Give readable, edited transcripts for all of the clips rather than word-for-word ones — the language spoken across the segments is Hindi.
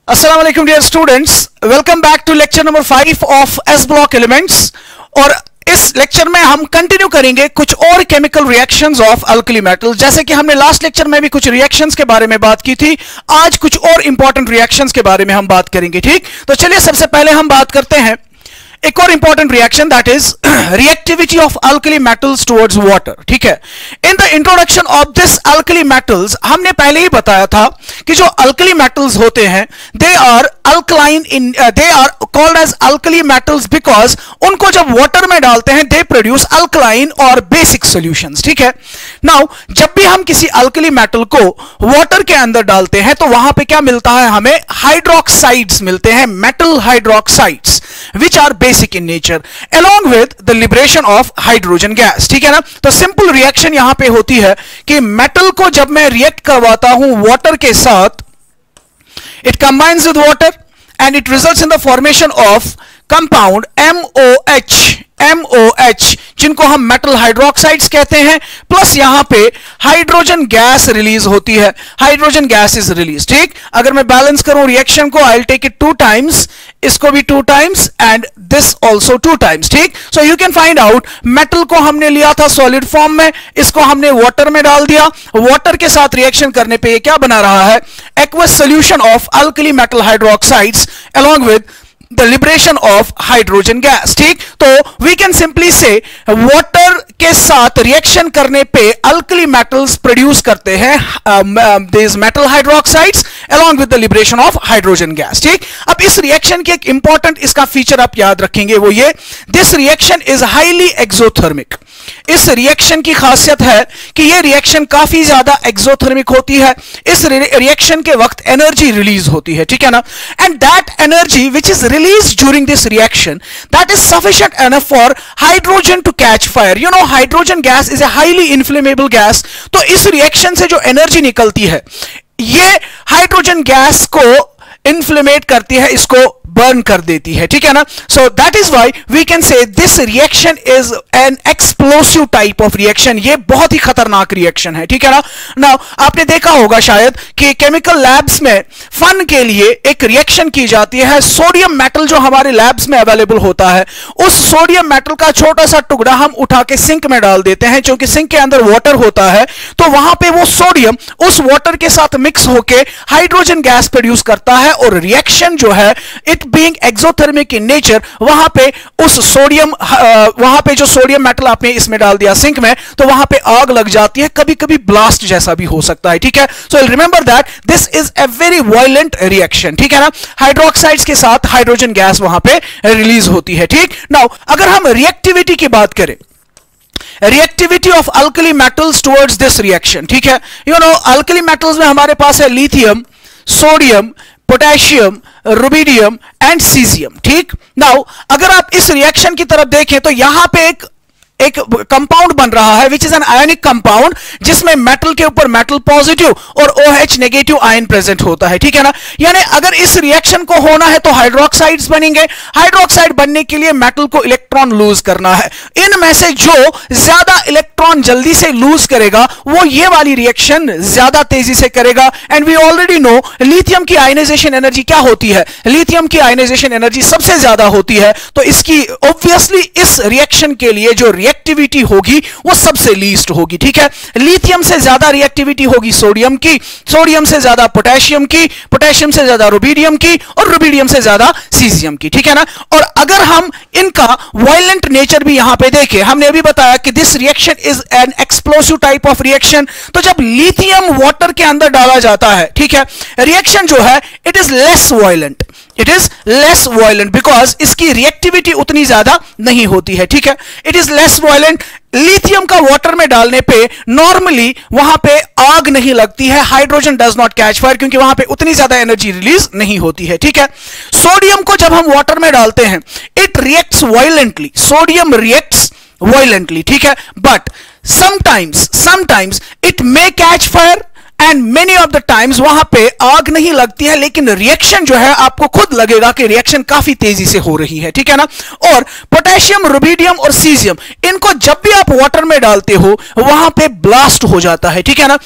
अस्सलाम वालेकुम dear students, welcome back to lecture number 5 of S block elements. और इस लेक्चर में हम कंटिन्यू करेंगे कुछ और chemical reactions of alkali metal. जैसे कि हमने लास्ट लेक्चर में भी कुछ रिएक्शंस के बारे में बात की थी, आज कुछ और इंपॉर्टेंट रिएक्शंस के बारे में हम बात करेंगे। ठीक, तो चलिए सबसे पहले हम बात करते हैं एक और important reaction, that is reactivity of alkali metals towards water. ठीक है, in the introduction of this alkali metals हमने पहले ही बताया था कि जो अल्कली मेटल्स होते हैं they are alkaline in, they are called as alkali metals because उनको जब वाटर में डालते हैं दे प्रोड्यूस अल्कलाइन और बेसिक सॉल्यूशंस। ठीक है, नाउ जब भी हम किसी अल्कली मेटल को वाटर के अंदर डालते हैं तो वहां पे क्या मिलता है, हमें हाइड्रोक्साइड्स मिलते हैं, metal hydroxides which are basic in nature along with the liberation of hydrogen gas। ठीक है ना, तो सिंपल रिएक्शन यहां पे होती है कि मेटल को जब मैं रिएक्ट करवाता हूं वाटर के साथ, it combines with water and it results in the formation of compound MOH, जिनको हम मेटल हाइड्रोक्साइड्स कहते हैं, प्लस यहां पे हाइड्रोजन गैस रिलीज होती है, हाइड्रोजन गैस इज रिलीज। ठीक, अगर मैं बैलेंस करूं रिएक्शन को, I will take it 2 times, इसको भी 2 times and this also 2 times. ठीक, so you can find out metal को हमने लिया था सॉलिड फॉर्म में, इसको हमने वाटर में डाल दिया, वाटर के साथ रिएक्शन करने पे ये क्या बना रहा है, aqueous solution of alkali metal hydroxides along with the liberation of hydrogen gas। ठीक, तो we can simply say water के साथ रिएक्शन करने पे अल्कली मेटल्स प्रोड्यूस करते हैं these metal hydroxides along with the liberation of hydrogen gas। ठीक, अब इस रिएक्शन की एक इंपॉर्टेंट इसका फीचर आप याद रखेंगे, वो ये, this reaction is highly exothermic. इस रिएक्शन की खासियत है कि यह रिएक्शन काफी ज्यादा एक्सोथर्मिक होती है, इस रिएक्शन के वक्त एनर्जी रिलीज होती है। ठीक है ना, and that energy which is release during this reaction that is sufficient enough for hydrogen to catch fire. You know, hydrogen gas is a highly inflammable gas, तो इस रिएक्शन से जो एनर्जी निकलती है ये हाइड्रोजन गैस को इन्फ्लेमेट करती है, इसको बर्न कर देती है। ठीक है ना, so that is why we can say this reaction is an explosive type of reaction. ये बहुत ही खतरनाक रिएक्शन है। ठीक है ना, नाउ आपने देखा होगा शायद कि केमिकल लैब्स में फन के लिए एक रिएक्शन की जाती है, सोडियम मेटल जो हमारे लैब्स में अवेलेबल होता है, उस सोडियम मेटल का छोटा सा टुकड़ा हम उठा के सिंक में डाल देते हैं, क्योंकि सिंक के अंदर वाटर होता है, तो वहां पे वो सोडियम उस वाटर के साथ मिक्स होके हाइड्रोजन गैस प्रोड्यूस करता है, और रिएक्शन जो है it being exothermic in nature, वहां पे उस सोडियम वहां पे जो सोडियम मेटल आपने इसमें डाल दिया सिंक में, तो वहां पे आग लग जाती है, कभी कभी ब्लास्ट जैसा भी हो सकता है। ठीक है, so remember that this is a very violent reaction. ठीक है ना, हाइड्रोक्साइड्स के साथ हाइड्रोजन गैस वहां पे रिलीज होती है। ठीक, नाउ अगर हम रिएक्टिविटी की बात करें, reactivity of alkali metals towards this reaction, ठीक है, यू नो अल्कली मेटल्स में हमारे पास है lithium, sodium, potassium, rubidium and caesium. ठीक, नाउ अगर आप इस रिएक्शन की तरफ देखें तो यहां पे एक कंपाउंड बन रहा है which is an ionic compound, जिसमें मेटल के ऊपर मेटल पॉजिटिव और OH नेगेटिव आयन प्रेजेंट होता है। ठीक है ना, यानी अगर इस रिएक्शन को होना है तो हाइड्रोक्साइड्स बनेंगे, हाइड्रोक्साइड बनने के लिए मेटल को इलेक्ट्रॉन लूज करना है, इनमें से जो ज्यादा इलेक्ट्रॉन जल्दी से लूज करेगा वो ये वाली रिएक्शन ज्यादा तेजी से करेगा। And we already know lithium की आयनाइजेशन एनर्जी क्या होती है, लिथियम की आयनाइजेशन एनर्जी सबसे ज्यादा होती है, तो इसकी ऑब्वियसली इस रिएक्शन के लिए जो रिएक्टिविटी होगी वो सबसे लीस्ट होगी। ठीक है, लिथियम से ज्यादा रिएक्टिविटी होगी सोडियम की, सोडियम से ज्यादा पोटेशियम की, पोटेशियम से ज्यादा रुबिडियम की, और रुबिडियम से ज्यादा सीजियम की। ठीक है ना, और अगर हम इनका वायलेंट नेचर भी यहां पे देखें, हमने अभी बताया कि this reaction is an explosive type of reaction, तो जब लिथियम वाटर के अंदर डाला जाता है, ठीक है, रिएक्शन जो है it is less violent, it is less violent because इसकी रिएक्टिविटी उतनी ज्यादा नहीं होती है। ठीक है, it is less violent. Lithium का वाटर में डालने पे नॉर्मली वहां पे आग नहीं लगती है, hydrogen does not catch fire, क्योंकि वहां पे उतनी ज्यादा एनर्जी रिलीज नहीं होती है। ठीक है, सोडियम को जब हम वाटर में डालते हैं it reacts violently, sodium reacts violently. ठीक है, but sometimes it may catch fire and many of the times वहां पे आग नहीं लगती है, लेकिन रिएक्शन जो है आपको खुद लगेगा कि रिएक्शन काफी तेजी से हो रही है। ठीक है ना, और पोटेशियम, रुबिडियम और सीजियम, इनको जब भी आप वाटर में डालते हो वहां पे ब्लास्ट हो जाता है। ठीक है ना,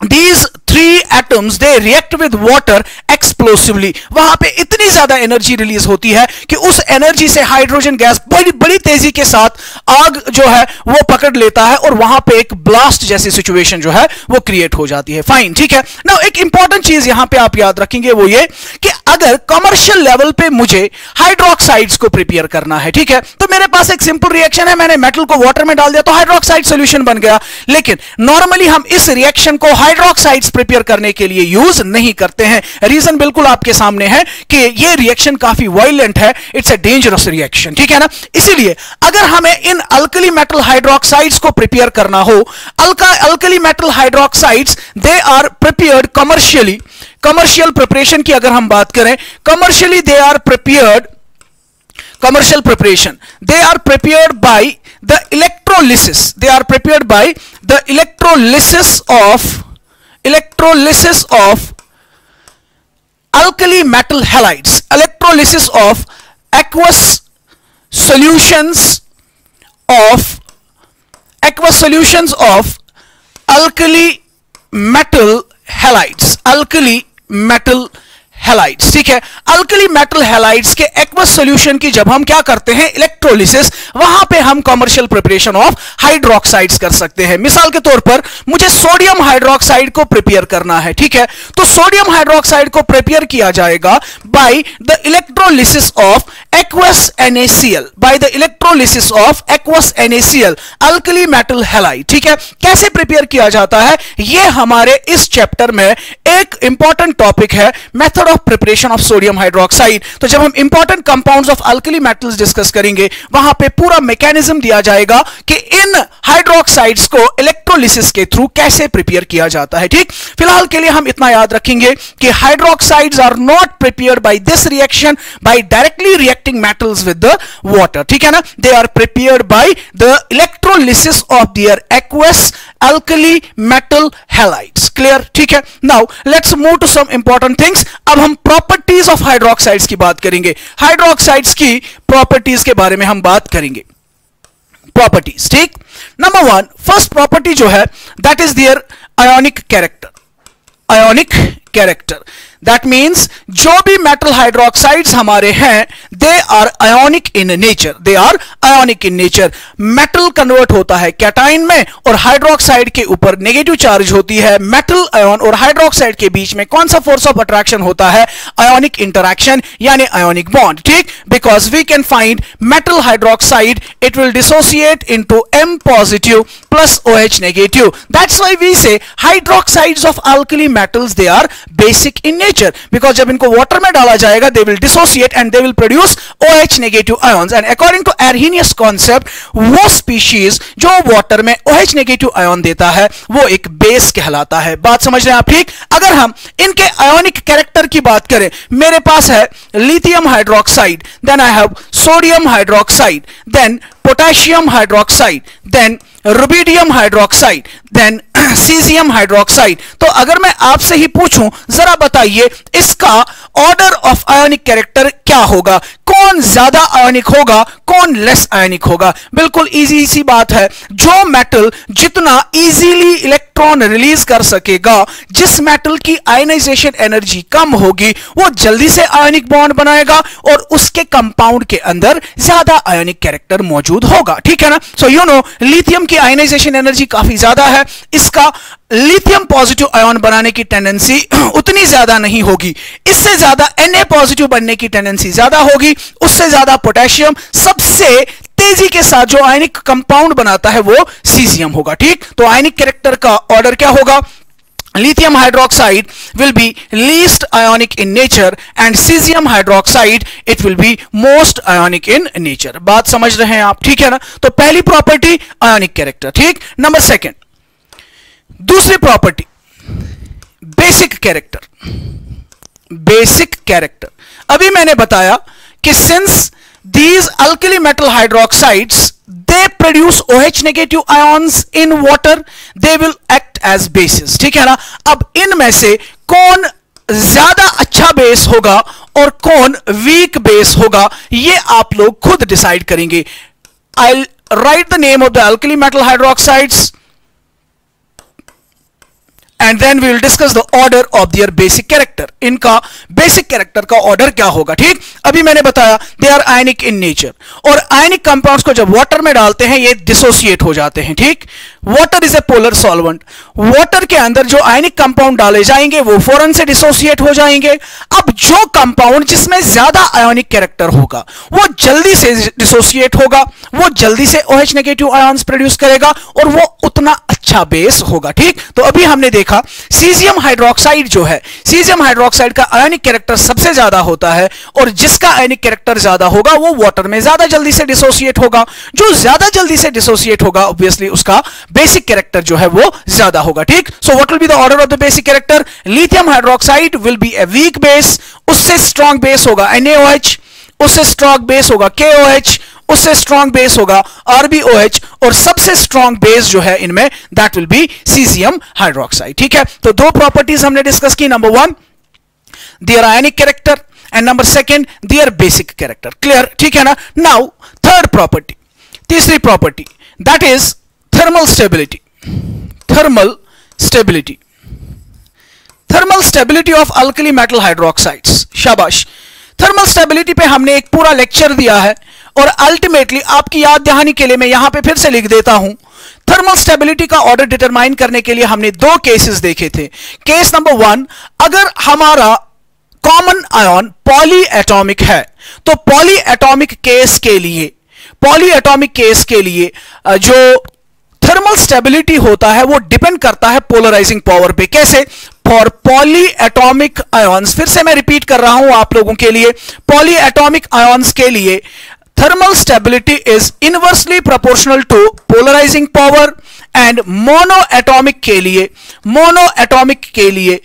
These 3 atoms they react with water explosively, वहां पे इतनी ज्यादा एनर्जी रिलीज होती है कि उस एनर्जी से हाइड्रोजन गैस बड़ी बड़ी तेजी के साथ आग जो है वो पकड़ लेता है और वहां पे एक ब्लास्ट जैसी सिचुएशन जो है वो क्रिएट हो जाती है। फाइन, ठीक है। नाउ एक इंपॉर्टेंट चीज यहां पे आप याद रखेंगे वो ये कि अगर कमर्शियल लेवल पे मुझे हाइड्रोक्साइड्स को प्रिपेयर करना है, ठीक है, तो मेरे पास एक सिंपल रिएक्शन है, मैंने मेटल को वाटर में डाल दिया तो हाइड्रोक्साइड सॉल्यूशन बन गया। लेकिन नॉर्मली हम इस रिएक्शन को हाइड्रोक्साइड्स प्रिपेयर करने के लिए यूज नहीं करते हैं। रीजन बिल्कुल आपके सामने है कि यह रिएक्शन काफी वायलेंट है, इट्स अ डेंजरस रिएक्शन, ठीक है ना। इसीलिए अगर हमें इन अल्कली मेटल हाइड्रोक्साइड्स को प्रिपेयर करना हो, alkali metal hydroxides they are prepared commercially, commercial preparation की अगर हम बात करें, commercially they are prepared, commercial preparation, they are prepared by the electrolysis, they are prepared by the electrolysis of alkali metal halides, electrolysis of aqueous solutions of alkali metal halides, alkali metal halides, ठीक है। अल्कली मेटल हैलाइड्स के एक्वस सॉल्यूशन की जब हम क्या करते हैं, इलेक्ट्रोलिसिस, वहां पे हम कमर्शियल प्रिपरेशन ऑफ हाइड्रोक्साइड्स कर सकते हैं। मिसाल के तौर पर मुझे सोडियम हाइड्रोक्साइड को प्रिपेयर करना है, ठीक है, तो सोडियम हाइड्रोक्साइड को प्रिपेयर किया जाएगा by the electrolysis of aqueous NaCl, by the electrolysis of aqueous NaCl, alkali metal halide, ठीक है। कैसे प्रिपेयर किया जाता है, यह हमारे इस चैप्टर में एक इंपॉर्टेंट टॉपिक है, method of preparation of sodium hydroxide. तो जब हम important compounds of alkali metals discuss करेंगे, वहां पे पूरा मैकेनिज्म दिया जाएगा कि इन हाइड्रोक्साइड्स को इलेक्ट्रोलिसिस के थ्रू कैसे प्रिपेयर किया जाता है, ठीक। फिलहाल के लिए हम इतना याद रखेंगे कि hydroxides are not prepared by this reaction by directly reacting metals with the water, ठीक है ना, they are prepared by the electrolysis of their aqueous alkali metal halides, clear, ठीक है। now let's move to some important things। अब हम properties of hydroxides की बात करेंगे, हाइड्रोक्साइड्स की properties के बारे में हम बात करेंगे, properties, ठीक। नंबर 1, फर्स्ट प्रॉपर्टी जो है that is their ionic character, ionic character, that means जो भी मेटल हाइड्रोक्साइड्स हमारे हैं they are ionic in nature, they are ionic in nature. Metal convert होता है कैटाइन में और हाइड्रोक्साइड के ऊपर नेगेटिव चार्ज होती है। मेटल आयन और हाइड्रोक्साइड के बीच में कौन सा फोर्स ऑफ अट्रैक्शन होता है, आयोनिक इंटरैक्शन यानी आयोनिक बॉन्ड, ठीक। Because we can find metal hydroxide, it will dissociate into M positive plus OH negative, that's why we say hydroxides of alkali metals they are basic in nature, because जब इनको वाटर में डाला जाएगा they will dissociate and they will produce OH negative ions, and according to Arrhenius concept वो स्पीशीज जो वाटर में OH नेगेटिव आयन देता है वो एक बेस कहलाता है। बात समझ रहे हैं आप, ठीक। अगर हम इनके आयोनिक कैरेक्टर की बात करें, मेरे पास है lithium hydroxide, then I have sodium hydroxide, then potassium hydroxide, then rubidium hydroxide, then caesium hydroxide. तो अगर मैं आपसे ही पूछूं जरा बताइए इसका ऑर्डर ऑफ आयोनिक कैरेक्टर क्या होगा, कौन ज्यादा आयोनिक होगा, कौन लेस आयोनिक होगा। बिल्कुल इजी सी बात है, जो मेटल जितना इजीली इलेक्ट्रॉन रिलीज कर सकेगा, जिस मेटल की आयनाइजेशन एनर्जी कम होगी वो जल्दी से आयोनिक बॉन्ड बनाएगा और उसके कंपाउंड के अंदर ज्यादा आयोनिक कैरेक्टर मौजूद होगा, ठीक है ना। सो यू नो लिथियम की आयनाइजेशन एनर्जी काफी ज्यादा है, इसका लिथियम पॉजिटिव आयन बनाने की टेंडेंसी उतनी ज्यादा नहीं होगी, इससे ज्यादा Na पॉजिटिव बनने की टेंडेंसी ज्यादा होगी, उससे ज्यादा पोटेशियम, सबसे तेजी के साथ जो आयनिक कंपाउंड बनाता है वो सीजियम होगा, ठीक। तो आयनिक कैरेक्टर का ऑर्डर क्या होगा, lithium hydroxide will be least ionic in nature and cesium hydroxide it will be most ionic in nature। बात समझ रहे हैं आप, ठीक है ना। तो पहली प्रॉपर्टी आयोनिक कैरेक्टर, ठीक। नंबर सेकंड, दूसरी property basic character, basic character. अभी मैंने बताया कि since these alkali metal hydroxides they produce OH negative ions in water, they will act as bases, ठीक है ना। अब इनमें से कौन ज्यादा अच्छा बेस होगा और कौन वीक बेस होगा ये आप लोग खुद डिसाइड करेंगे। I'll write the name of the alkali metal hydroxides, and then we will discuss the order of their basic character. इनका बेसिक कैरेक्टर का ऑर्डर क्या होगा, ठीक। अभी मैंने बताया दे आर आयनिक इन नेचर, और आयनिक कंपाउंड्स को जब वाटर में डालते हैं ये डिसोसिएट हो जाते हैं, ठीक। Water is a polar solvent, water के अंदर जो आयनिक कंपाउंड डाले जाएंगे वो फौरन से डिसोसिएट हो जाएंगे। अब जो कंपाउंड जिसमें ज्यादा आयोनिक कैरेक्टर होगा वो जल्दी से डिसोसिएट होगा, वो जल्दी से OH नेगेटिव आयंस प्रोड्यूस करेगा और वो उतना अच्छा बेस होगा, ठीक। तो अभी हमने देखा सीजियम हाइड्रोक्साइड जो है, सीजियम हाइड्रोक्साइड का आयोनिक कैरेक्टर सबसे ज्यादा होता है, और जिसका आयोनिक कैरेक्टर ज्यादा होगा वो वाटर में ज्यादा जल्दी से डिसोसिएट होगा। जो ज्यादा जल्दी से डिसोसिएट होगा ऑब्वियसली उसका बेसिक कैरेक्टर जो है वो ज्यादा होगा, ठीक। So what will be the order of the basic character? Lithium hydroxide will be a weak base, उससे स्ट्रॉन्ग बेस होगा NaOH, उससे स्ट्रॉन्ग बेस होगा KOH, उससे स्ट्रॉन्ग बेस होगा RbOH, और सबसे स्ट्रॉन्ग बेस जो है इनमें that will be caesium hydroxide, ठीक है। तो दो प्रॉपर्टीज हमने डिस्कस की, number 1 their ionic character and number 2 their basic character, clear, ठीक है ना। नाउ थर्ड प्रॉपर्टी, तीसरी property, that is thermal stability. Thermal stability, thermal stability of alkali metal hydroxides. शाबाश, थर्मल स्टेबिलिटी पे हमने एक पूरा लेक्चर दिया है, और अल्टीमेटली आपकी याद दहानी के लिए मैं यहां पे फिर से लिख देता हूं। थर्मल स्टेबिलिटी का ऑर्डर डिटरमाइन करने के लिए हमने दो केसेस देखे थे। केस नंबर 1, अगर हमारा कॉमन आयन पॉली एटॉमिक है तो पॉली एटॉमिक केस के लिए, पॉली एटॉमिक केस के लिए जो थर्मल स्टेबिलिटी होता है वो डिपेंड करता है पोलराइजिंग पावर पे। कैसे? फॉर पॉली एटॉमिक आयंस, फिर से मैं रिपीट कर रहा हूं आप लोगों के लिए, पॉली एटॉमिक आयंस के लिए thermal stability is inversely proportional to polarising power, and mono atomic के लिए, मोनो एटॉमिक के लिए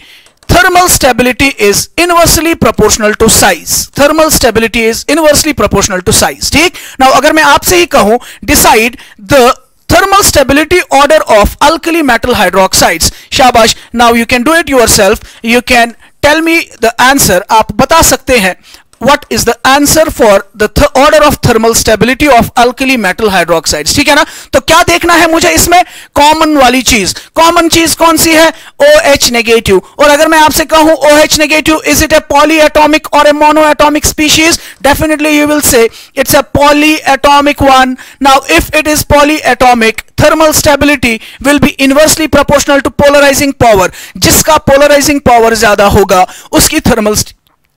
thermal stability is inversely proportional to size. Thermal stability is inversely proportional to size, ठीक। Now अगर मैं आपसे ही कहूं decide the thermal stability order of alkali metal hydroxides, शाबाश, now you can do it yourself, you can tell me the answer, आप बता सकते हैं what is the answer for the order of thermal stability of alkali metal hydroxides, ठीक है ना। तो क्या देखना है मुझे इसमें? कॉमन वाली चीज, कॉमन चीज कौन सी है? OH negative. और अगर मैं आपसे कहूं OH negative, is it a polyatomic और a monoatomic species? Definitely you will say it's a polyatomic one. Now if it is polyatomic, thermal stability will be inversely proportional to polarizing power. जिसका polarizing power ज्यादा होगा उसकी thermal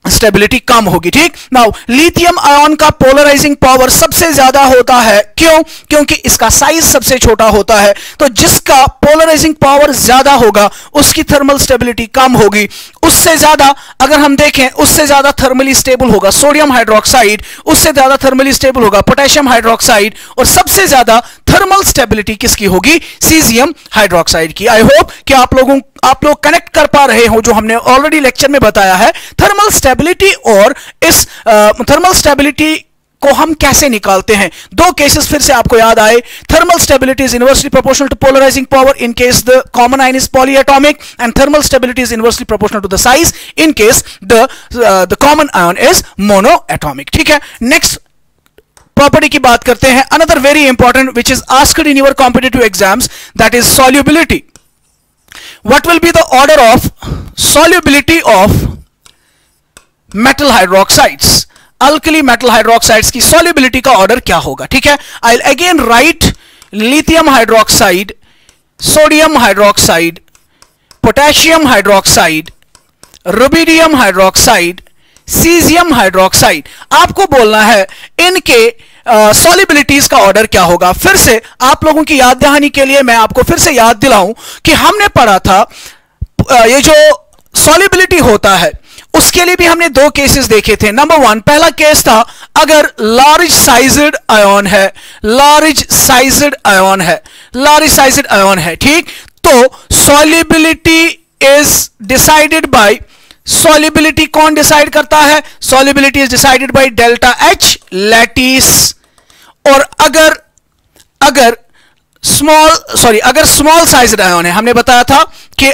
स्टेबिलिटी कम होगी, ठीक। नाउ लिथियम आयन का पोलराइजिंग पावर सबसे ज्यादा होता है, क्यों? क्योंकि इसका साइज सबसे छोटा होता है, तो जिसका पोलराइजिंग पावर ज्यादा होगा उसकी थर्मल स्टेबिलिटी कम होगी। उससे ज्यादा अगर हम देखें, उससे ज्यादा थर्मली स्टेबल होगा सोडियम हाइड्रोक्साइड, उससे ज्यादा थर्मली स्टेबल होगा पोटेशियम हाइड्रोक्साइड, और सबसे ज्यादा थर्मल स्टेबिलिटी किसकी होगी? सीजियम हाइड्रोक्साइड की। आई होप कि आप लोग कनेक्ट कर पा रहे हो जो हमने ऑलरेडी लेक्चर में बताया है थर्मल स्टेबिलिटी, और इस थर्मल स्टेबिलिटी को हम कैसे निकालते हैं। दो केसेस फिर से आपको याद आए, thermal stability is inversely proportional to polarising power in case the common ion is polyatomic, and thermal stability is inversely proportional to the size in case the common ion is monoatomic, ठीक है। नेक्स्ट प्रॉपर्टी की बात करते हैं, another very important which is asked in your competitive exams, that is solubility. What will be the order of solubility of metal hydroxides? Alkali metal hydroxides की solubility का order क्या होगा, ठीक है। I'll again write lithium hydroxide, sodium hydroxide, potassium hydroxide, rubidium hydroxide, cesium hydroxide। आपको बोलना है इनके सॉल्युबिलिटीज का ऑर्डर क्या होगा। फिर से आप लोगों की याद दहानी के लिए मैं आपको फिर से याद दिलाऊं कि हमने पढ़ा था ये जो सॉल्युबिलिटी होता है उसके लिए भी हमने दो केसेस देखे थे। नंबर 1, पहला केस था अगर लार्ज साइज्ड आयन है, लार्ज साइज्ड आयन है, लार्ज साइज्ड आयन है, ठीक। तो solubility is decided by, solubility कौन डिसाइड करता है? Solubility is decided by delta H lattice. और अगर स्मॉल साइज्ड आयन है, हमने बताया था कि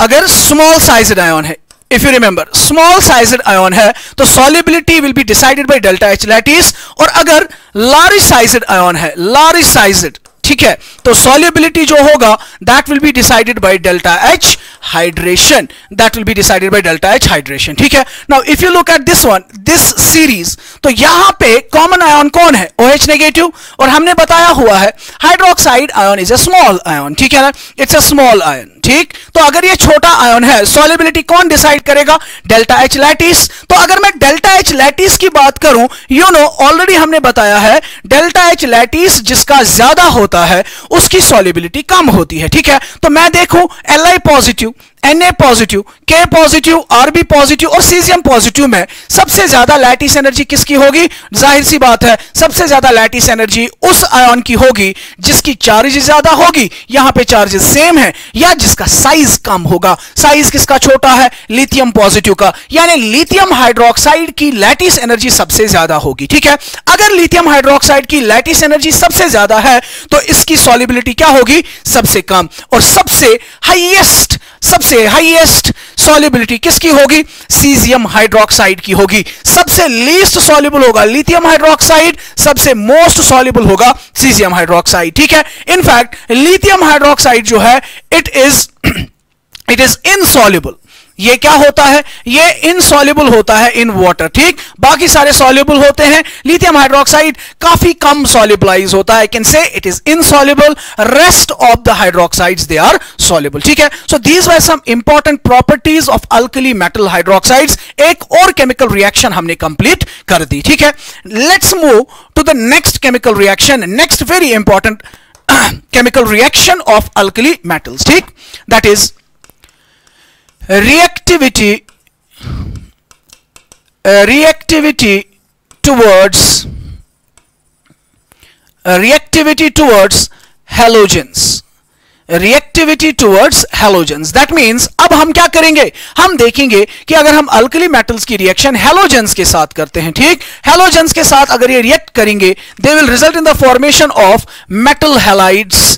अगर स्मॉल साइज्ड आयन है, if you remember small sized ion है तो solubility will be decided by delta H lattice. और अगर लार्ज साइज्ड आयन है, लार्ज साइज्ड, ठीक है, तो सॉल्युबिलिटी जो होगा that will be decided by delta H hydration, that will be decided by delta H hydration. ठीक है, now if you look at this one, this series, तो यहां पे कॉमन आयन कौन है? OH नेगेटिव, और हमने बताया हुआ है hydroxide ion is a small ion, ठीक है ना, इट्स अ स्मॉल आयन। ठीक, तो अगर ये छोटा आयन है, सॉल्युबिलिटी कौन डिसाइड करेगा? Delta H lattice. तो अगर मैं डेल्टा एच लैटिस की बात करूं, यू नो ऑलरेडी हमने बताया है डेल्टा एच लैटिस जिसका ज्यादा होता है उसकी सॉल्युबिलिटी कम होती है। ठीक है, तो मैं देखूं Li positive, Na positive, K positive, Rb positive और सीजियम पॉजिटिव में सबसे ज्यादा लैटिस एनर्जी किसकी होगी? जाहिर सी बात है सबसे ज्यादा लैटिस एनर्जी उस आयन की होगी जिसकी चार्ज ज्यादा होगी, यहां पे चार्जेस सेम है, या जिसका साइज कम होगा। साइज किसका छोटा है? लिथियम पॉजिटिव का, यानी लिथियम हाइड्रोक्साइड की लैटिस एनर्जी सबसे ज्यादा होगी। ठीक है, अगर लिथियम हाइड्रोक्साइड की लैटिस एनर्जी सबसे ज्यादा है तो इसकी सॉल्युबिलिटी क्या होगी? सबसे कम। और सबसे हाईएस्ट सॉल्युबिलिटी किसकी होगी? सीजियम हाइड्रोक्साइड की होगी। सबसे लीस्ट सॉल्युबल होगा लिथियम हाइड्रोक्साइड, सबसे मोस्ट सॉल्युबल होगा सीजियम हाइड्रोक्साइड। ठीक है, इनफैक्ट लिथियम हाइड्रोक्साइड जो है इट इज इनसॉल्युबल। ये क्या होता है? ये इनसॉल्युबल होता है इन वाटर। ठीक, बाकी सारे सॉल्युबल होते हैं, लिथियम हाइड्रोक्साइड काफी कम सॉल्युबलाइज होता है। I can say it is insoluble, rest of the hydroxides they are soluble. ठीक है, so these were some important properties of alkali metal hydroxides. एक और केमिकल रिएक्शन हमने कंप्लीट कर दी। ठीक है, let's move to the next chemical reaction, next very important chemical reaction of alkali metals. ठीक, that is reactivity towards halogens, reactivity towards halogens। that means अब हम क्या करेंगे? हम देखेंगे कि अगर हम अल्कली मेटल्स की रिएक्शन हेलोजेंस के साथ करते हैं, ठीक, हेलोजेंस के साथ अगर ये रिएक्ट करेंगे, they will result in the formation of metal halides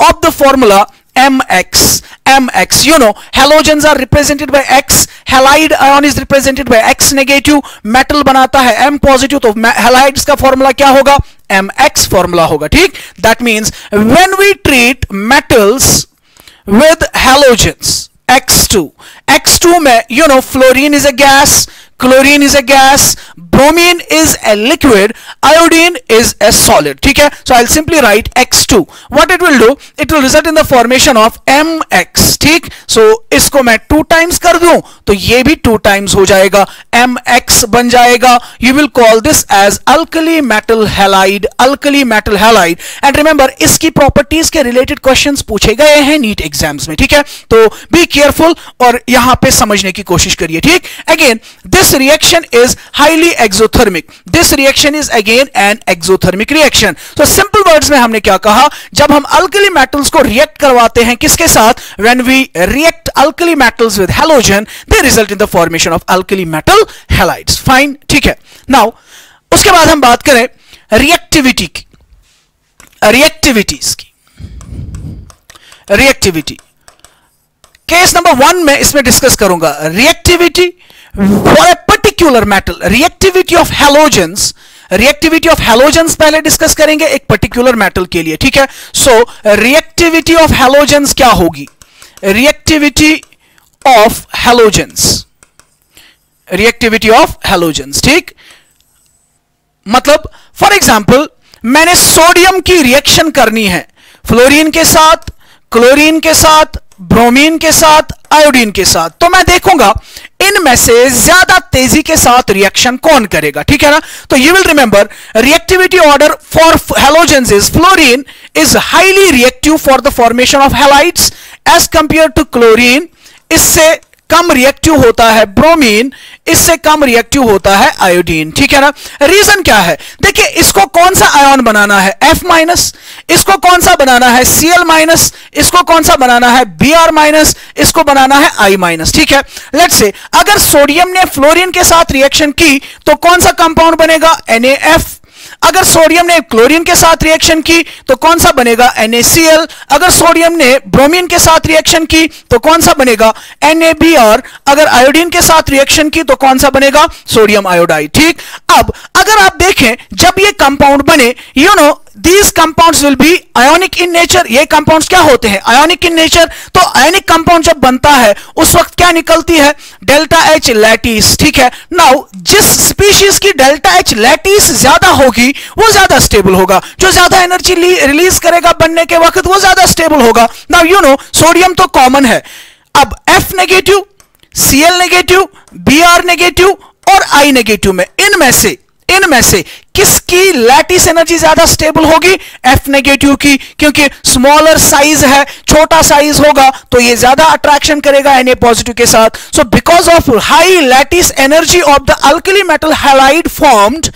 of the formula MX, you know, halogens are represented by X, halide ion is represented by X negative, metal बनाता है M positive, तो halides का formula क्या होगा? MX formula होगा। ठीक, that means when we treat metals with halogens X2 में, you know, fluorine is a gas, chlorine is a gas, bromine is a liquid, iodine is a solid। ठीक है, so I'll simply write X2. What it will do? It will result in the formation of MX। ठीक, so इसको मैं 2 times कर दूं तो ये भी 2 times हो जाएगा, MX बन जाएगा। You will call this as alkali metal halide, and remember इसकी properties के related questions पूछे गए हैं नीट एग्जाम्स में। ठीक है, तो be careful और यहां पे समझने की कोशिश करिए। ठीक, again this reaction is highly exothermic, this reaction is again an exothermic reaction। so simple words में हमने क्या कहा? जब हम alkali metals को react करवाते हैं किसके साथ? when we react alkali metals with halogen, they result in the formation of alkali metal halides। fine, ठीक है। now उसके बाद हम बात करें reactivity की, reactivity केस नंबर 1 में इसमें डिस्कस करूंगा reactivity for a particular metal, reactivity of halogens पहले डिस्कस करेंगे एक पर्टिकुलर मेटल के लिए। ठीक है, सो reactivity of halogens क्या होगी? reactivity of halogens, ठीक, मतलब फॉर एग्जाम्पल मैंने सोडियम की रिएक्शन करनी है फ्लोरीन के साथ, क्लोरीन के साथ, ब्रोमीन के साथ, आयोडीन के साथ, तो मैं देखूंगा इनमें से ज्यादा तेजी के साथ रिएक्शन कौन करेगा। ठीक है ना, तो you will remember reactivity order for halogens is fluorine is highly reactive for the formation of halides as compare to chlorine, इससे कम रिएक्टिव होता है ब्रोमीन, इससे कम रिएक्टिव होता है आयोडीन। ठीक है ना, रीजन क्या है? देखिए इसको कौन सा आयन बनाना है? F-, इसको कौन सा बनाना है? Cl-, इसको कौन सा बनाना है? Br-, इसको बनाना है I-। ठीक है, लेट्स से अगर सोडियम ने फ्लोरीन के साथ रिएक्शन की तो कौन सा कंपाउंड बनेगा? NaF। अगर सोडियम ने क्लोरीन के साथ रिएक्शन की तो कौन सा बनेगा, NaCl। अगर सोडियम ने ब्रोमीन के साथ रिएक्शन की तो कौन सा बनेगा, NaBr। अगर आयोडीन के साथ रिएक्शन की तो कौन सा बनेगा, सोडियम आयोडाइड। ठीक, अब अगर आप देखें जब ये कंपाउंड बने, you know these compounds will be ionic in nature। ये कंपाउंड्स क्या होते हैं, ionic in nature। तो आयनिक कंपाउंड जब बनता है उस वक्त क्या निकलती है, डेल्टा H लैटिस। ठीक है, नाउ जिस स्पीशीज की डेल्टा H लैटिस ज्यादा होगी वो ज्यादा स्टेबल होगा, जो ज्यादा एनर्जी रिलीज करेगा बनने के वक्त वो ज्यादा स्टेबल होगा। नाउ यू नो सोडियम तो कॉमन है, अब F negative, Cl negative, Br negative और I नेगेटिव में इनमें से किसकी लैटिस एनर्जी ज्यादा स्टेबल होगी, F नेगेटिव की, क्योंकि स्मॉलर साइज है, छोटा साइज होगा तो ये ज्यादा अट्रैक्शन करेगा Na पॉजिटिव के साथ। So because of high lattice energy of the alkali metal halide formed,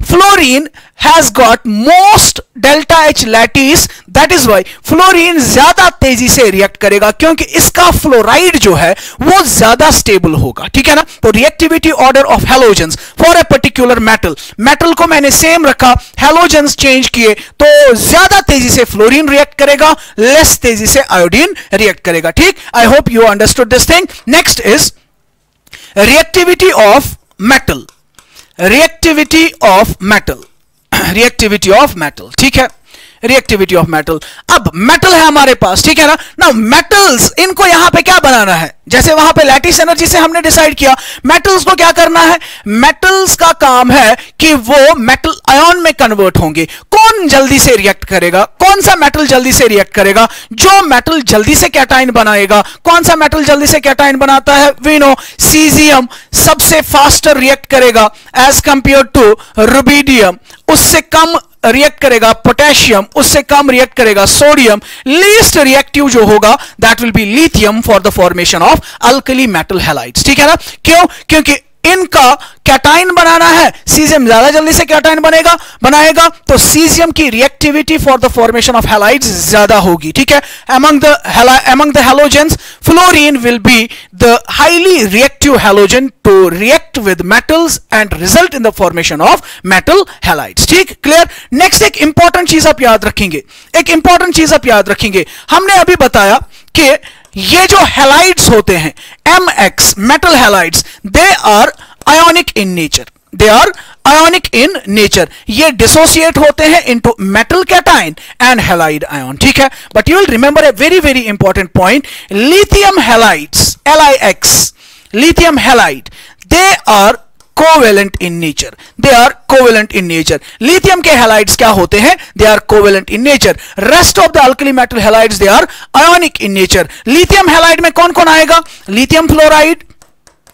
fluorine has got most delta H lattice, that is why fluorine ज्यादा तेजी से रिएक्ट करेगा क्योंकि इसका फ्लोराइड जो है वो ज्यादा स्टेबल होगा। ठीक है ना, तो reactivity order of halogens for a particular metal को मैंने सेम रखा, हैलोजेंस चेंज किए तो ज्यादा तेजी से फ्लोरीन रिएक्ट करेगा, लेस तेजी से आयोडीन रिएक्ट करेगा। ठीक, आई hope you understood this thing. Next is reactivity of metal, reactivity of metal, reactivity of metal. ठीक है, रिएक्टिविटी ऑफ मेटल। अब मेटल है हमारे पास, ठीक है ना। नाउ मेटल्स, इनको यहां पे क्या बनाना है, जैसे वहां पे लैटिस एनर्जी से हमने डिसाइड किया, मेटल्स को क्या करना है, मेटल्स का काम है कि वो मेटल आयन में कन्वर्ट होंगे। कौन जल्दी से रिएक्ट करेगा, कौन सा मेटल जल्दी से रिएक्ट करेगा, जो मेटल जल्दी से कैटाइन बनाएगा। कौन सा मेटल जल्दी से कैटाइन बनाता है, वी नो सीजियम सबसे फास्टर रिएक्ट करेगा एज कंपेयर टू रुबिडियम, उससे कम रिएक्ट करेगा पोटेशियम, उससे कम रिएक्ट करेगा सोडियम। लीस्ट रिएक्टिव जो होगा that will B lithium for the formation of alkali metal halides. ठीक है ना, क्यों, क्योंकि इनका कैटाइन बनाना है, सीजियम ज्यादा जल्दी से कैटाइन बनाएगा तो सीजियम की reactivity for the formation of halides ज्यादा होगी। ठीक है, among the halogens fluorine will be the highly reactive halogen to react with metals and result in the formation of metal halides। ठीक, क्लियर। नेक्स्ट एक इंपॉर्टेंट चीज आप याद रखेंगे, हमने अभी बताया कि ये जो हैलाइड्स होते हैं MX metal halides, they are ionic in nature, ये डिसोसिएट होते हैं into metal cation and halide ion. ठीक है, but you will remember a very very important point, lithium halides LiX, lithium halide, they are covalent in nature. Lithium के हैलाइड्स क्या होते हैं, they are covalent in nature. Rest of the alkali metal halides they are ionic in nature. Lithium halide में कौन कौन आएगा, lithium fluoride,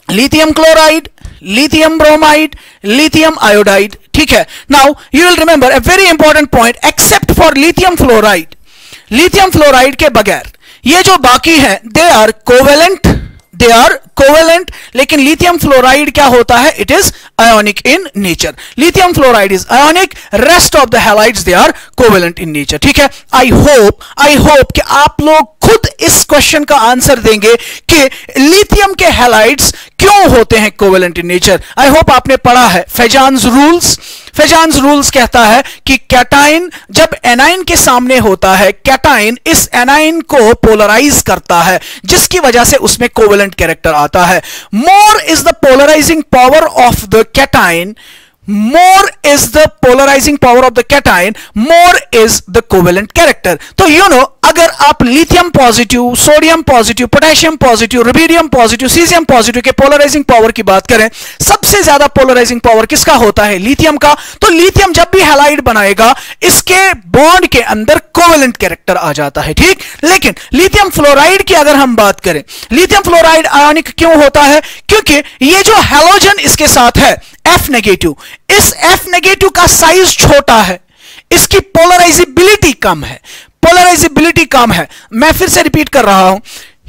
lithium chloride, lithium bromide, lithium iodide. ठीक है, now you will remember a very important point, except for lithium fluoride के बगैर ये जो बाकी है दे आर कोवेलेंट, लेकिन लिथियम फ्लोराइड क्या होता है, it is ionic in nature. Lithium fluoride is ionic, rest of the halides they are covalent in nature. ठीक है, आई होप कि आप लोग खुद इस क्वेश्चन का आंसर देंगे कि लिथियम के हैलाइड्स क्यों होते हैं covalent in nature. I hope आपने पढ़ा है फेजान्स रूल्स कहता है कि कैटाइन जब एनाइन के सामने होता है, कैटाइन इस एनाइन को पोलराइज करता है जिसकी वजह से उसमें कोवेलेंट कैरेक्टर आता है। More is the polarising power of the cation, more is the polarizing power of the cation, more is the covalent character। तो you know, अगर आप lithium positive, sodium positive, potassium positive, rubidium positive, caesium positive के पोलराइजिंग पावर की बात करें, सबसे ज्यादा पोलराइजिंग पावर किसका होता है, लिथियम का। तो लिथियम जब भी हैलाइड बनाएगा इसके बॉन्ड के अंदर कोवेलेंट कैरेक्टर आ जाता है। ठीक, लेकिन लिथियम फ्लोराइड की अगर हम बात करें, लिथियम फ्लोराइड आयोनिक क्यों होता है, क्योंकि ये जो हैलोजन इसके साथ है F नेगेटिव, इस F नेगेटिव का साइज छोटा है, इसकी पोलराइजिबिलिटी कम है। मैं फिर से रिपीट कर रहा हूं,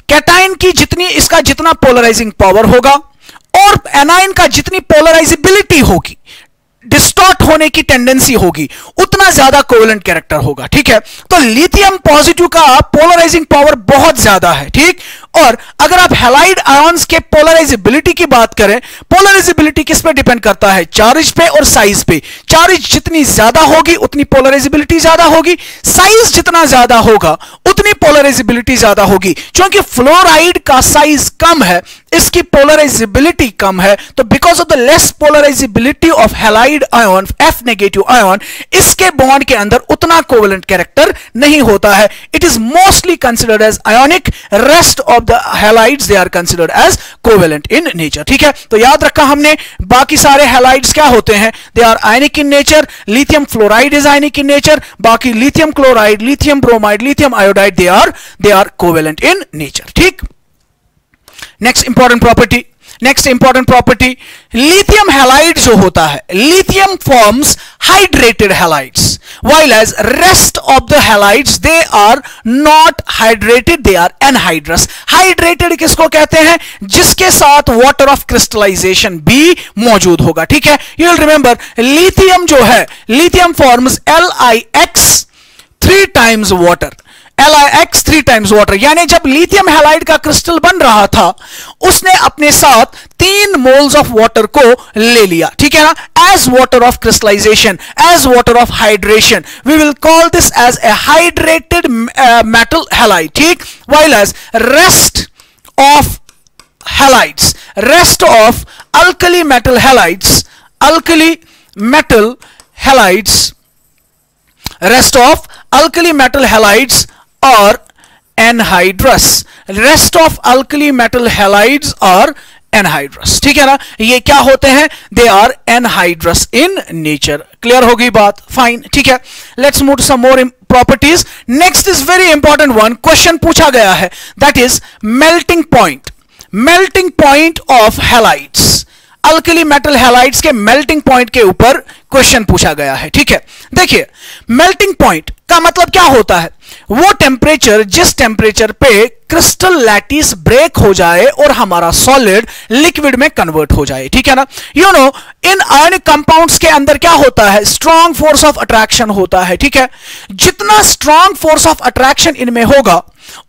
कैटाइन की इसका जितना पोलराइजिंग पावर होगा और एनाइन का जितनी पोलराइजिबिलिटी होगी, डिस्टॉर्ट होने की टेंडेंसी होगी, उतना ज्यादा कोवेलेंट कैरेक्टर होगा। ठीक है, तो लिथियम पॉजिटिव का पोलराइजिंग पावर बहुत ज्यादा है। ठीक, और अगर आप हैलाइड आयंस के पोलराइजेबिलिटी की बात करें, पोलराइजेबिलिटी किस पे डिपेंड करता है? चार्ज पे और साइज पे। चार्ज जितनी ज्यादा होगी उतनी पोलराइजेबिलिटी ज्यादा होगी, साइज जितना ज्यादा होगा उतनी पोलराइजेबिलिटी ज्यादा होगी। क्योंकि फ्लोराइड का साइज कम है, इसकी पोलराइजेबिलिटी कम है, तो because of the less polarisability of halide ion, F negative ion, इसके बॉन्ड के अंदर उतना कोवेलेंट कैरेक्टर नहीं होता है। It is mostly considered as ionic, rest of the halides they are considered as covalent in nature. ठीक है, तो याद रखा हमने, बाकी सारे हैलाइड्स क्या होते हैं? They are ionic in nature. Lithium fluoride is ionic in nature, बाकी lithium chloride, lithium bromide, lithium iodide, they are covalent in nature. ठीक, next important property, lithium halide जो होता है, lithium forms hydrated halides, while as rest of the halides they are not hydrated, they are anhydrous. Hydrated किसको कहते हैं? जिसके साथ वाटर ऑफ क्रिस्टलाइजेशन भी मौजूद होगा। ठीक है, यू विल रिमेंबर लिथियम जो है, lithium forms LiX 3 times water, LiX 3 times water, यानी जब लिथियम हैलाइड का क्रिस्टल बन रहा था उसने अपने साथ 3 मोल्स ऑफ वाटर को ले लिया। ठीक है ना, as water of crystallisation, as water of hydration, we will call this as a hydrated metal halide. ठीक, while as rest of halides, rest of alkali metal halides, alkali metal halides, rest of alkali metal halides or anhydrous, rest of alkali metal halides or anhydrous। ठीक है ना, ये क्या होते हैं? They are anhydrous in nature। Clear होगी बात? फाइन, ठीक है, let's move to some more properties. Next is very important one, question पूछा गया है, that is melting point, melting point of halides. Alkali metal halides के मेल्टिंग पॉइंट के ऊपर क्वेश्चन पूछा गया है। ठीक है, देखिए मेल्टिंग पॉइंट का मतलब क्या होता है? वो टेम्परेचर जिस टेम्परेचर पे क्रिस्टल लैटिस ब्रेक हो जाए और हमारा सॉलिड लिक्विड में कन्वर्ट हो जाए। ठीक है ना, you know in ionic compounds के अंदर क्या होता है? स्ट्रॉन्ग फोर्स ऑफ अट्रैक्शन होता है। ठीक है, जितना स्ट्रॉन्ग फोर्स ऑफ अट्रैक्शन इनमें होगा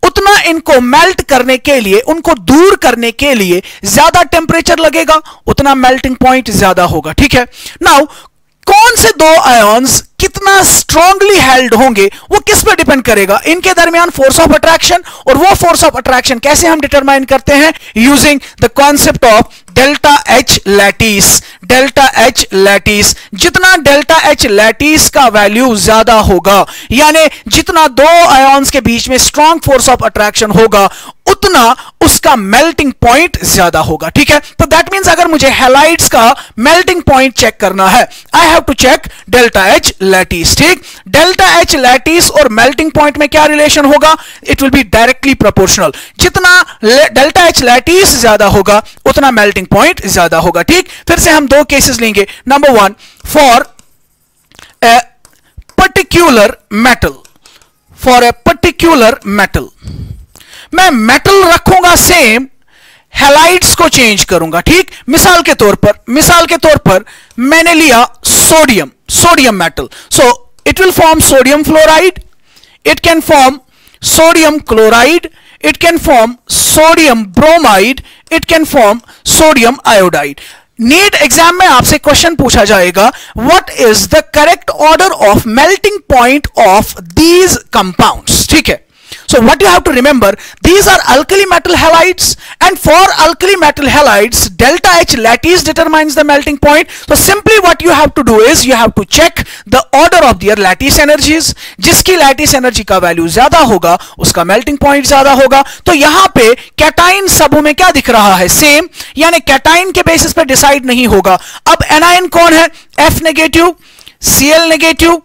उतना इनको मेल्ट करने के लिए, उनको दूर करने के लिए ज्यादा टेम्परेचर लगेगा, उतना मेल्टिंग पॉइंट ज्यादा होगा। ठीक है, नाउ कौन से दो आयन्स कितना स्ट्रांगली हेल्ड होंगे वो किस पर डिपेंड करेगा? इनके दरमियान फोर्स ऑफ अट्रैक्शन, और वो फोर्स ऑफ अट्रैक्शन कैसे हम डिटरमाइन करते हैं? Using the concept of delta H lattice. Delta H lattice, जितना डेल्टा एच लैटिस का वैल्यू ज्यादा होगा, यानी जितना दो आयन्स के बीच में स्ट्रॉन्ग फोर्स ऑफ अट्रैक्शन होगा उतना उसका मेल्टिंग पॉइंट ज्यादा होगा। ठीक है, तो दैट मींस अगर मुझे हैलाइड्स का मेल्टिंग पॉइंट चेक करना है, I have to check delta H lattice. ठीक, डेल्टा एच लैटिस और मेल्टिंग पॉइंट में क्या रिलेशन होगा? It will be directly proportional. जितना डेल्टा एच लैटिस ज्यादा होगा उतना मेल्टिंग पॉइंट ज्यादा होगा। ठीक, फिर से हम दो केसेस लेंगे। Number 1, for a particular metal, for a particular metal मैं मेटल रखूंगा सेम, हैलाइड्स को चेंज करूंगा। ठीक, मिसाल के तौर पर मैंने लिया sodium metal, so it will form sodium fluoride, it can form sodium chloride, it can form sodium bromide, it can form sodium iodide. NEET exam में आपसे क्वेश्चन पूछा जाएगा, what is the correct order of melting point of these compounds. ठीक है, so what you have to remember, these are alkali metal halides, and for alkali metal halides delta H lattice determines the melting point. So simply what you have to do is you have to check the order of their lattice energies. जिसकी lattice energy का वैल्यू ज्यादा होगा उसका melting point ज्यादा होगा। तो यहां पे कैटाइन सबों में क्या दिख रहा है? सेम, यानी कैटाइन के बेसिस पे डिसाइड नहीं होगा। अब एनायन कौन है? F negative, Cl negative,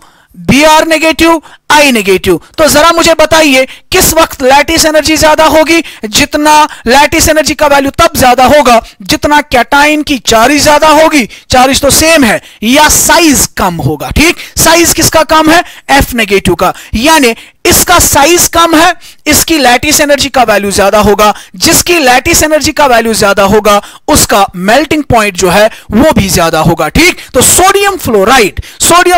Br negative, I negative. तो जरा मुझे बताइए किस वक्त लैटिस एनर्जी ज्यादा होगी? जितना लैटिस एनर्जी का वैल्यू तब ज्यादा होगा जितना कैटाइन की चार्ज ज्यादा होगी, चार्ज तो सेम है, या साइज कम होगा। ठीक, साइज किसका कम है? F नेगेटिव का, यानी इसका साइज कम है, इसकी लैटिस एनर्जी का वैल्यू ज्यादा होगा। जिसकी लैटिस एनर्जी का वैल्यू ज्यादा होगा उसका मेल्टिंग पॉइंट जो है वो भी ज्यादा होगा। ठीक, तो सोडियम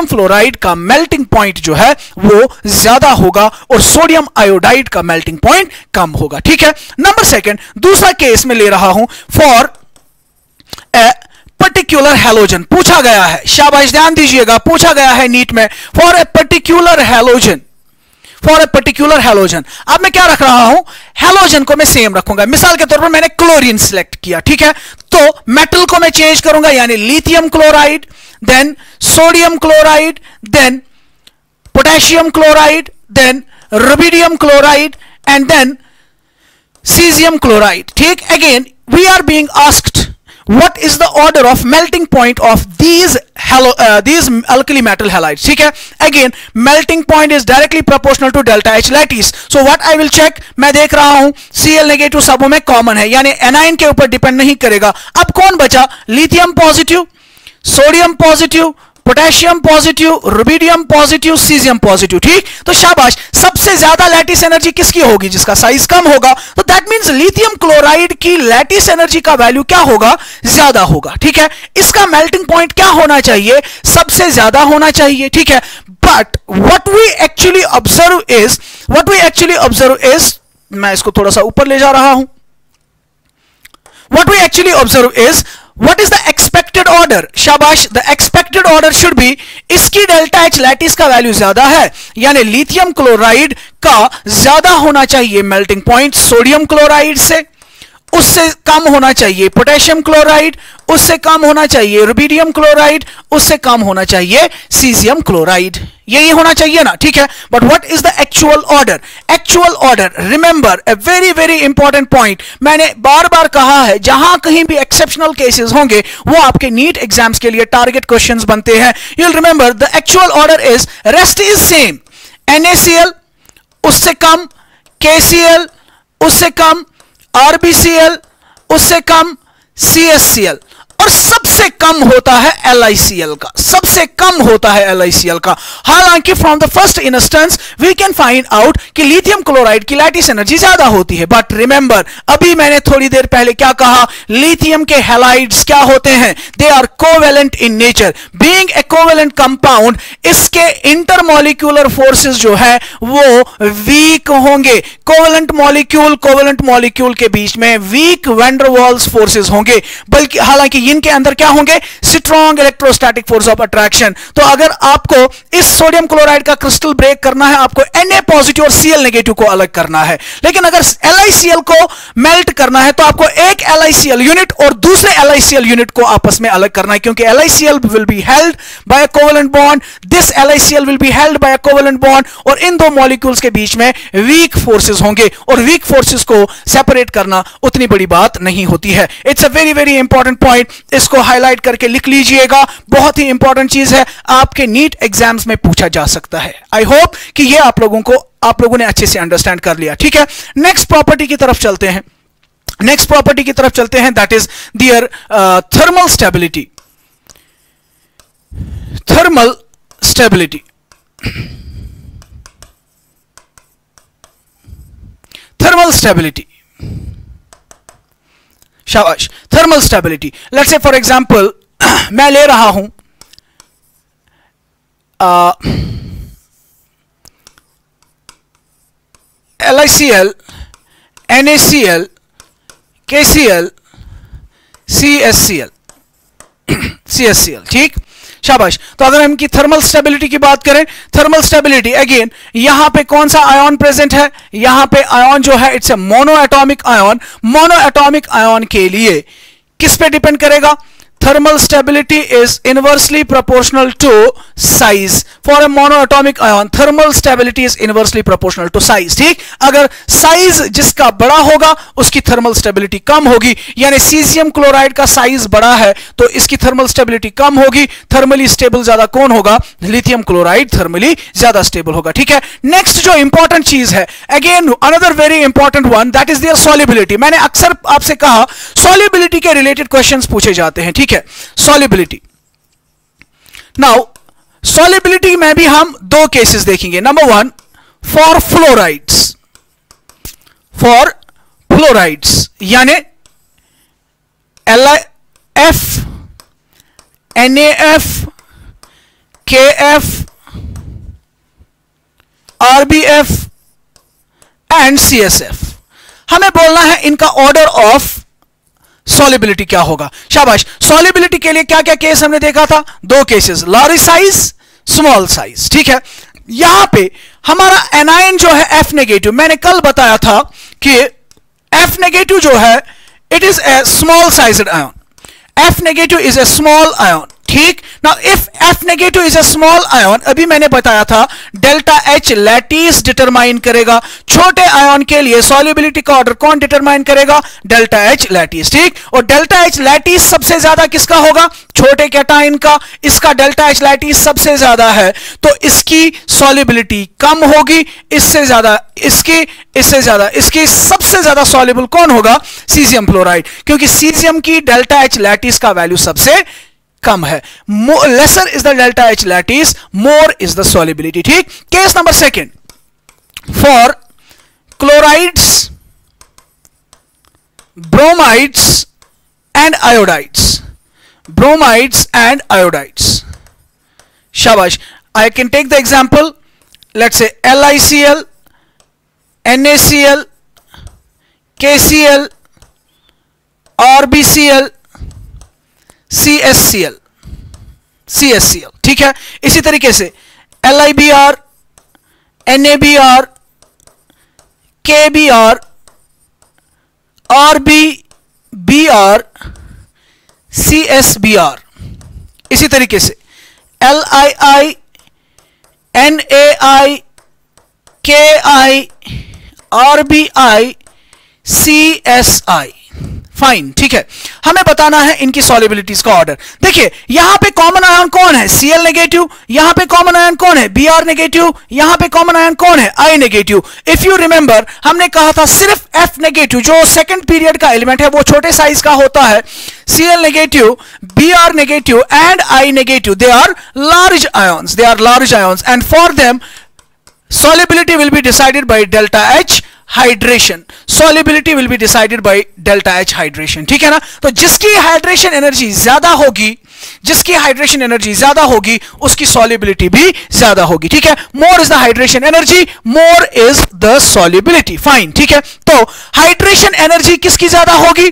फ्लोराइड का मेल्टिंग पॉइंट जो है वो वो ज्यादा होगा और सोडियम आयोडाइड का मेल्टिंग पॉइंट कम होगा। ठीक है, नंबर सेकंड, दूसरा केस में ले रहा हूं फॉर ए पर्टिकुलर हैलोजन। पूछा गया है, शाबाश ध्यान दीजिएगा, पूछा गया है नीट में, for a particular halogen, for a particular halogen. अब मैं क्या रख रहा हूं, हैलोजन को मैं सेम रखूंगा। मिसाल के तौर पर मैंने क्लोरीन सिलेक्ट किया, ठीक है, तो मेटल को मैं चेंज करूंगा, यानी lithium chloride, then sodium chloride, then potassium chloride, then rubidium chloride and then caesium chloride. ठीक, again we are being asked what is the order of melting point of these alkali metal halides. ठीक है, again melting point is directly proportional to delta H lattice. So what I will check, मैं देख रहा हूं Cl नेगेटिव सबों में कॉमन है, यानी एनाइन के ऊपर डिपेंड नहीं करेगा। अब कौन बचा, lithium positive, sodium positive, potassium positive, rubidium positive, caesium positive. ठीक, तो शाबाश, सबसे ज्यादा लैटिस एनर्जी किसकी होगी, जिसका साइज कम होगा। तो दैट मींस लिथियम क्लोराइड की लैटिस एनर्जी का वैल्यू क्या होगा, ज्यादा होगा। ठीक है, इसका मेल्टिंग पॉइंट क्या होना चाहिए, सबसे ज्यादा होना चाहिए। ठीक है, but what we actually observe is, मैं इसको थोड़ा सा ऊपर ले जा रहा हूं, what we actually observe is what is the expected order. शाबाश, the expected order should be, इसकी डेल्टा एच लैटिस का वैल्यू ज्यादा है, यानी लिथियम क्लोराइड का ज्यादा होना चाहिए मेल्टिंग पॉइंट सोडियम क्लोराइड से, उससे कम होना चाहिए पोटेशियम क्लोराइड, उससे कम होना चाहिए रुबिडियम क्लोराइड, उससे कम होना चाहिए सीजियम क्लोराइड। यही होना चाहिए ना। ठीक है, but what is the actual order, actual order, remember a very very important point, मैंने बार बार कहा है, जहां कहीं भी एक्सेप्शनल केसेस होंगे वो आपके नीट एग्जाम्स के लिए टारगेट क्वेश्चंस बनते हैं। You will remember the actual order is, rest is same, NaCl उससे कम, KCl उससे कम, RbCl उससे कम, CSCl, और सबसे कम होता है LiCl का, सबसे कम होता है LiCl का। हालांकि from the first instance we can find out कि लिथियम क्लोराइड की लैटिस एनर्जी ज्यादा होती है, बट रिमेंबर अभी मैंने थोड़ी देर पहले क्या कहा, लिथियम के हैलाइड्स क्या होते हैं, they are covalent in nature. Being a covalent compound, इसके इंटरमॉलिक्यूलर फोर्सेस जो है वो वीक होंगे। कोवेलेंट मॉलिक्यूल के बीच में weak van der Waals forces होंगे, बल्कि हालांकि इनके अंदर क्या होंगे, strong electrostatic force of attraction. तो अगर आपको इस सोडियम क्लोराइड का क्रिस्टल ब्रेक करना है, आपको Na पॉजिटिव और Cl नेगेटिव को अलग करना है। लेकिन अगर LiCl को मेल्ट करना है तो आपको एक LiCl यूनिट और दूसरे LiCl यूनिट को आपस में अलग करना है, क्योंकि LiCl will be held by a covalent bond, this LiCl will be held by a covalent bond, और इन दो मॉलिक्यूल्स के बीच में वीक फोर्सेस होंगे, और वीक फोर्सेस को सेपरेट करना उतनी बड़ी बात नहीं होती है। It's a very very important point, इसको हाईलाइट करके लिख लीजिएगा, बहुत ही इंपॉर्टेंट चीज है, आपके नीट एग्जाम्स में पूछा जा सकता है। आई होप कि ये आप लोगों ने अच्छे से अंडरस्टैंड कर लिया। ठीक है, नेक्स्ट प्रॉपर्टी की तरफ चलते हैं, नेक्स्ट प्रॉपर्टी की तरफ चलते हैं, that is their thermal stability. Thermal stability, thermal stability, शाबाश, thermal stability. Let's say for example मैं ले रहा हूं LiCl, NaCl, KCl, CSCl, ठीक, शाबाश। तो अगर हम इनकी थर्मल स्टेबिलिटी की बात करें, थर्मल स्टेबिलिटी अगेन, यहां पे कौन सा आयन प्रेजेंट है, यहां पे आयन जो है it's a mono atomic ion. Mono atomic ion के लिए किस पे डिपेंड करेगा, thermal stability is inversely proportional to size. For a monoatomic ion, thermal stability is inversely proportional to size. ठीक, अगर साइज जिसका बड़ा होगा उसकी थर्मल स्टेबिलिटी कम होगी, यानी सीजियम क्लोराइड का साइज बड़ा है तो इसकी थर्मल स्टेबिलिटी कम होगी। थर्मली स्टेबल ज्यादा कौन होगा, लिथियम क्लोराइड थर्मली ज्यादा स्टेबल होगा। ठीक है, नेक्स्ट जो इंपॉर्टेंट चीज है, again another very important one, that is their solubility. मैंने अक्सर आपसे कहा सॉल्युबिलिटी के रिलेटेड क्वेश्चंस पूछे जाते हैं। ठीक है, सॉल्युबिलिटी। नाउ सॉल्युबिलिटी में भी हम दो केसेस देखेंगे। Number one, for fluorides, for fluorides यानी LiF, NaF, KF, RBF and CSF। हमें बोलना है इनका ऑर्डर ऑफ सॉल्युबिलिटी क्या होगा। शाबाश। सॉल्युबिलिटी के लिए क्या क्या केस हमने देखा था? दो cases, large size, small size. ठीक है, यहां पे हमारा एनायन जो है F नेगेटिव, मैंने कल बताया था कि F नेगेटिव जो है it is a small sized ion. F negative is a small ion. ठीक ना, if F negative is a small ion, अभी मैंने बताया था डेल्टा H लैटिस डिटरमाइन करेगा। छोटे आयन के लिए सॉल्युबिलिटी का ऑर्डर कौन डिटरमाइन करेगा? Delta H lattice. ठीक, और डेल्टा H लैटिस सबसे ज्यादा किसका होगा? छोटे कैटाइन का। इसका डेल्टा H लैटिस सबसे ज्यादा है, तो इसकी सॉल्युबिलिटी कम होगी। इससे ज्यादा इसकी, इससे ज्यादा इसकी, सबसे ज्यादा सॉल्युबल कौन होगा? सीजियम फ्लोराइड, क्योंकि सीजियम की डेल्टा H लैटिस का वैल्यू सबसे कम है। Lesser is the delta H lattice, more is the solubility. ठीक, case number second, for chlorides, bromides and iodides, bromides and iodides. शाबाश। I can take the example, let's say LiCl, NaCl, KCl, RBCl, CSCl, CSCl। ठीक है, इसी तरीके से LiBr, NaBr, KBr, RBBr, CSBr। इसी तरीके से LiI, NaI, KI, RBI, CSI। Fine. ठीक है, हमें बताना है इनकी सॉल्युबिलिटीज का ऑर्डर। देखिए यहां पे कॉमन आयन कौन है? Cl negative. यहां पे कॉमन आयन कौन है? Br negative. यहां पे कॉमन आयन कौन है? I negative. If you remember, हमने कहा था सिर्फ F नेगेटिव जो सेकंड पीरियड का एलिमेंट है वो छोटे साइज का होता है। Cl negative, Br negative and I negative, they are large ions, they are large ions, and for them solubility will be decided by delta H hydration, solubility will be decided by delta H hydration। ठीक है ना, तो जिसकी हाइड्रेशन एनर्जी ज्यादा होगी, जिसकी हाइड्रेशन एनर्जी ज्यादा होगी उसकी solubility भी ज्यादा होगी। ठीक है, more is the hydration energy, more is the solubility। Fine. ठीक है, तो हाइड्रेशन एनर्जी किसकी ज्यादा होगी?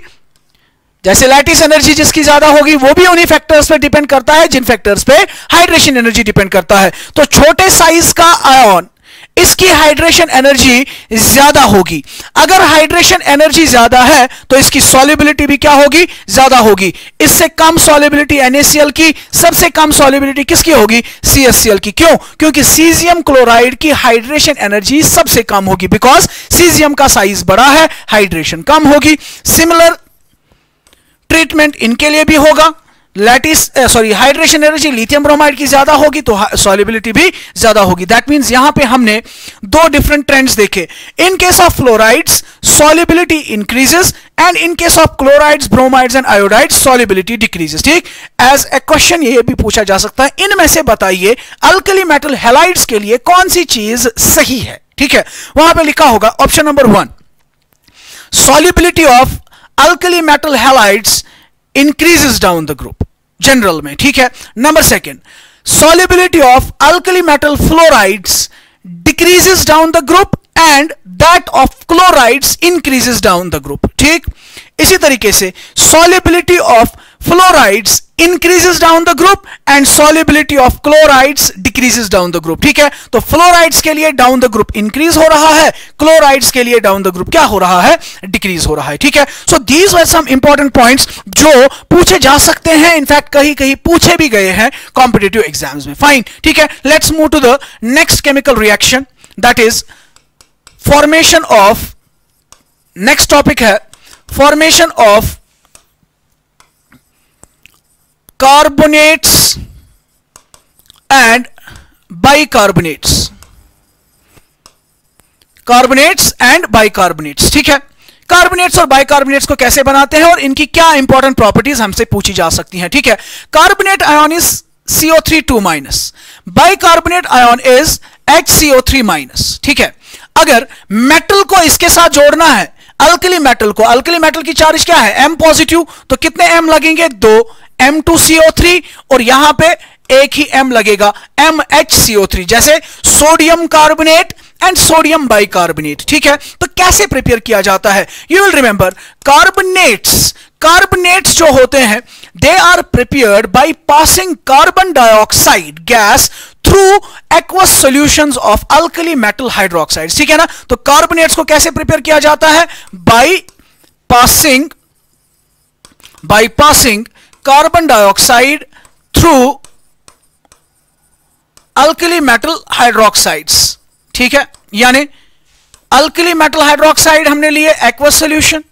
जैसे लैटिस एनर्जी जिसकी ज्यादा होगी वो भी उन्हीं फैक्टर्स पे डिपेंड करता है जिन फैक्टर्स पे हाइड्रेशन एनर्जी डिपेंड करता है। तो छोटे साइज का आयन, इसकी हाइड्रेशन एनर्जी ज्यादा होगी। अगर हाइड्रेशन एनर्जी ज्यादा है तो इसकी सॉल्युबिलिटी भी क्या होगी? ज्यादा होगी। इससे कम सॉल्युबिलिटी NaCl की, सबसे कम सॉल्युबिलिटी किसकी होगी? CSCl की। क्यों? क्योंकि सीजियम क्लोराइड की हाइड्रेशन एनर्जी सबसे कम होगी, बिकॉज सीजियम का साइज बड़ा है, हाइड्रेशन कम होगी। सिमिलर ट्रीटमेंट इनके लिए भी होगा। Lattice hydration energy lithium bromide की ज्यादा होगी तो सॉल्युबिलिटी भी ज्यादा होगी। दैट मींस यहां पे हमने दो डिफरेंट ट्रेंड्स देखे। In case of fluorides solubility increases and in case of chlorides, bromides and iodides solubility decreases। ठीक, एज ए क्वेश्चन ये भी पूछा जा सकता है, इनमें से बताइए अल्कली मेटल हैलाइड्स के लिए कौन सी चीज सही है। ठीक है, वहां पे लिखा होगा option number 1, solubility of alkali metal halides increases down the group general में। ठीक है, number 2, solubility of alkali metal fluorides decreases down the group and that of chlorides increases down the group। ठीक, इसी तरीके से solubility of fluorides increases down the group and solubility of chlorides decreases down the group। ठीक है, तो fluorides के लिए down the group increase हो रहा है, chlorides के लिए down the group क्या हो रहा है? decrease हो रहा है। ठीक है, so these were some important points जो पूछे जा सकते हैं, इनफैक्ट कहीं कहीं पूछे भी गए हैं कॉम्पिटिटिव एग्जाम्स में। फाइन। ठीक है, let's move to the next chemical reaction, that is formation of, next topic है formation of carbonates and bicarbonates, carbonates and bicarbonates. ठीक है, कार्बोनेट्स और बाइकार्बोनेट्स को कैसे बनाते हैं और इनकी क्या इंपॉर्टेंट प्रॉपर्टीज हमसे पूछी जा सकती हैं। ठीक है, carbonate ion is CO3 bicarbonate ion is HCO3। ठीक है, अगर मेटल को इसके साथ जोड़ना है, अल्कली मेटल को, अल्कली मेटल की चार्ज क्या है? M पॉजिटिव, तो कितने M लगेंगे? 2 M2CO3 और यहां पे एक ही M लगेगा, MHCO3, जैसे sodium carbonate and sodium bicarbonate. ठीक है, तो कैसे प्रिपेयर किया जाता है? यू विल रिमेंबर कार्बोनेट्स जो होते हैं they are prepared by passing carbon dioxide gas through aqueous solutions of alkali metal hydroxides. ठीक है ना, तो कार्बोनेट्स को कैसे प्रिपेयर किया जाता है? Bye passing carbon dioxide through alkali metal hydroxides. ठीक है, यानी अल्कली मेटल हाइड्रोक्साइड हमने लिए एक्वस सॉल्यूशन,